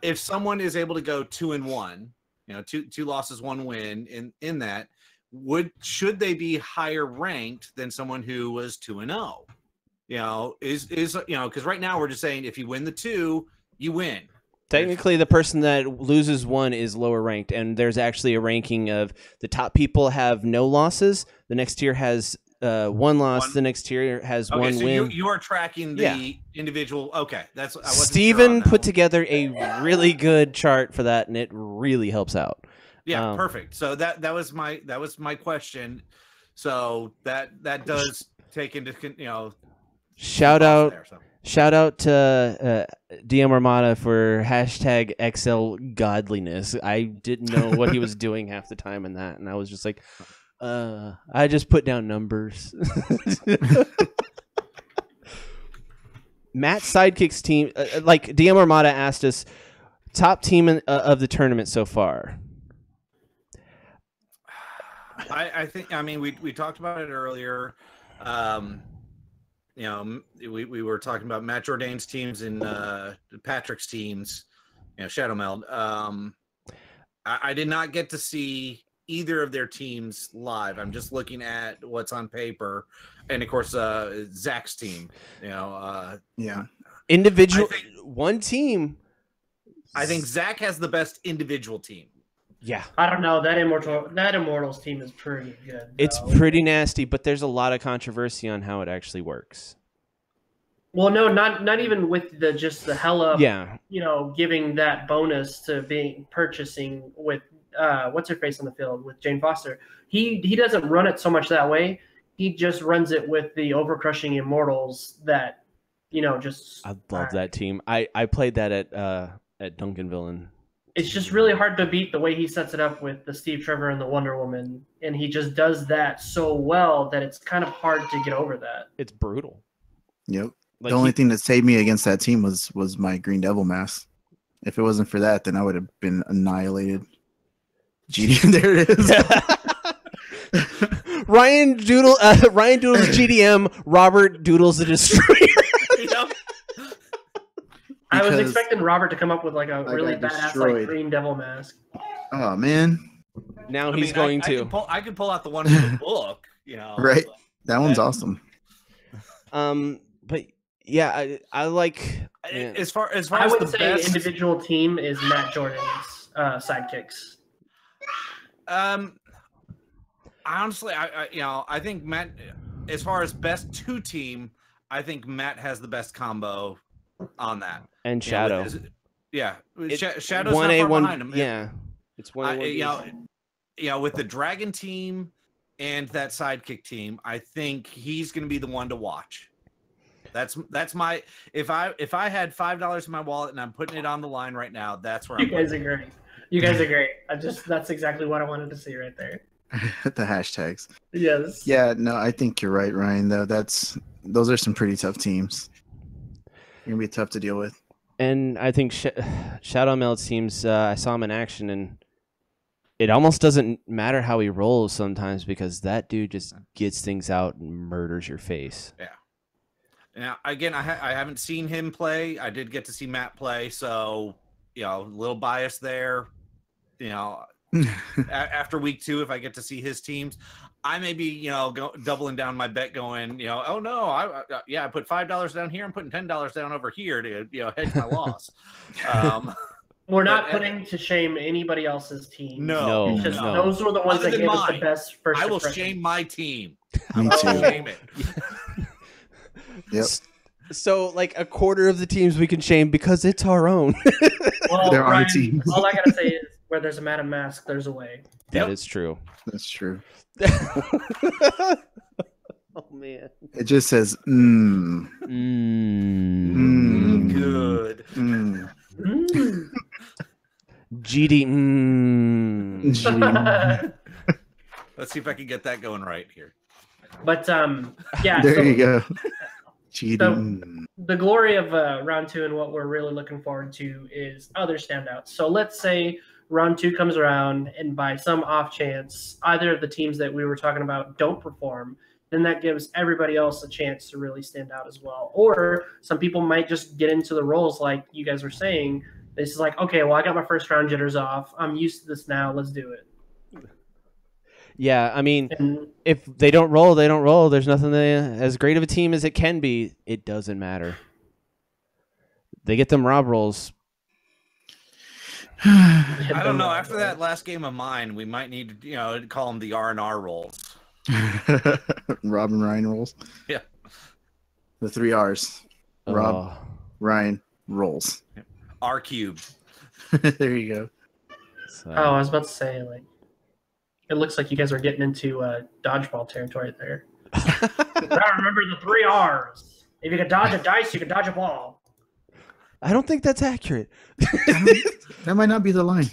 if someone is able to go 2-1, two losses, one win in that, should they be higher ranked than someone who was 2-0? Because right now we're just saying if you win the 2, you win. Technically, the person that loses one is lower ranked, and there's actually a ranking of the top people have no losses. The next tier has one loss. One. The next tier has Okay, one so win. you are tracking the Yeah. individual. Okay, that's I wasn't sure Steven on that put one. together a really good chart for that, and it really helps out. Yeah, perfect. So that was my question. So that does take into Shout thoughts out, there, so. shout out to DM Armada for hashtag XL Godliness. I didn't know what he was doing half the time in that, and I was just like, I just put down numbers. Matt's sidekicks team, like DM Armada asked us, top team of the tournament so far. I think we talked about it earlier. We were talking about Matt Jourdain's teams and Patrick's teams, Shadow Meld. I did not get to see either of their teams live. I'm just looking at what's on paper, and of course Zach's team. Yeah. Individual, I think- one team. I think Zach has the best individual team. Yeah. I don't know. That Immortals team is pretty good. It's though. pretty nasty, but there's a lot of controversy on how it actually works. Well, no, not even with the hella. Yeah. Giving that bonus to being purchasing with what's her face on the field with Jane Foster. He doesn't run it so much that way. He just runs it with the overcrushing Immortals that just. I love that team. I played that at Duncanville, and It's just really hard to beat the way he sets it up with the Steve Trevor and the Wonder Woman, and he just does that so well that it's kind of hard to get over that. it's brutal. Yep. Like The only thing that saved me against that team was my Green Devil mask. If it wasn't for that, then I would have been annihilated. GD, there it is. Ryan Doodles GDM. Robert Doodles the Destroyer. Yep. I was Because expecting Robert to come up with like a I really got badass destroyed. like green devil mask. Oh man, Now I he's mean, going I to. I could pull out the one in the book, you know. right? That one's That- awesome. But yeah, I like. Yeah. As far I as would the say best, individual team is Matt Jordan's sidekicks. honestly, I think Matt, as far as best two team, I think Matt has the best combo on that. And You know, Shadow. Shadow's One not A, far one. behind him. Yeah, it's one A, one B. With the Dragon team and that sidekick team, I think he's going to be the one to watch. That's my if I had $5 in my wallet and I'm putting it on the line right now, that's where You I'm. guys are great. You guys are great. That's exactly what I wanted to see right there. The hashtags. Yes. Yeah, no, I think you're right, Ryan. Though those are some pretty tough teams. Gonna be tough to deal with. And I think Shadow Meld seems. I saw him in action, and it almost doesn't matter how he rolls sometimes because that dude just gets things out and murders your face. Yeah. Now, again, I haven't seen him play. I did get to see Matt play, so a little bias there. After week 2, if I get to see his teams, I may be doubling down my bet, going oh no, I put $5 down here. I'm putting $10 down over here to hedge my loss. We're not putting to shame anybody else's team. No, It's just no. those were the ones Other that than gave us the mine. best first I will impression. shame my team. Me I'll too. shame it. Yep. So, like a quarter of the teams we can shame because it's our own. Well, There are Ryan, teams. all I gotta say is where there's a Madam Mask, there's a way. That Yep. is true. That's true. Oh man. It just says Mm. Good. Mm. GD. Mm. Let's see if I can get that going right here. But yeah. There so you go. Cheating. the glory of round 2 and what we're really looking forward to is other standouts. So let's say round 2 comes around, and by some off chance, either of the teams that we were talking about don't perform, then that gives everybody else a chance to really stand out as well. Or some people might just get into the roles like you guys were saying. This is like, okay, well, I got my first round jitters off. I'm used to this now. Let's do it. Yeah, I mean, And if they don't roll, they don't roll. There's nothing as great of a team as it can be. It doesn't matter. They get them Rob rolls. I don't know. After that last game of mine, we might need to call them the R&R rolls. Rob and Ryan rolls. Yeah. The 3 R's. Rob, Oh. Ryan, rolls. R cubed. There you go. So- I was about to say, like, it looks like you guys are getting into dodgeball territory there. Gotta remember the 3 R's. If you can dodge a dice, you can dodge a ball. I don't think that's accurate. That might not be the line.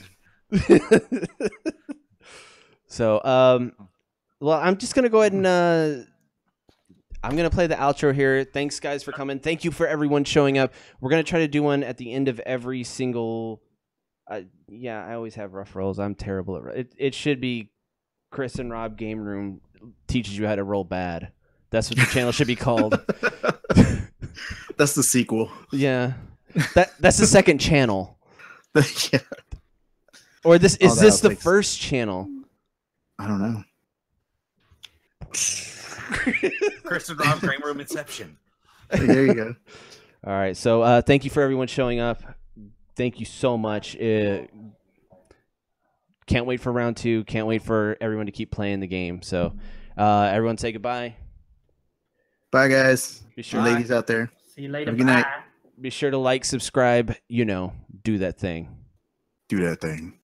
So, well, I'm just gonna go ahead and I'm gonna play the outro here. Thanks, guys, for coming. Thank you for everyone showing up. We're gonna try to do one at the end of every single. Yeah, I always have rough rolls. I'm terrible at it. It should be Chris and Rob Game Room teaches you how to roll bad. That's what the channel should be called. That's the sequel. Yeah, that's the second channel. Yeah. Or this Oh, is this the that'll fix- first channel? I don't know. Chris and Rob Game Room Inception. There you go. All right. So thank you for everyone showing up. Thank you so much. Can't wait for round 2. Can't wait for everyone to keep playing the game. So everyone say goodbye. Bye, guys. Be sure, Bye. Ladies out there. See you later. Have a good night. Bye. be sure to like, subscribe, do that thing. Do that thing.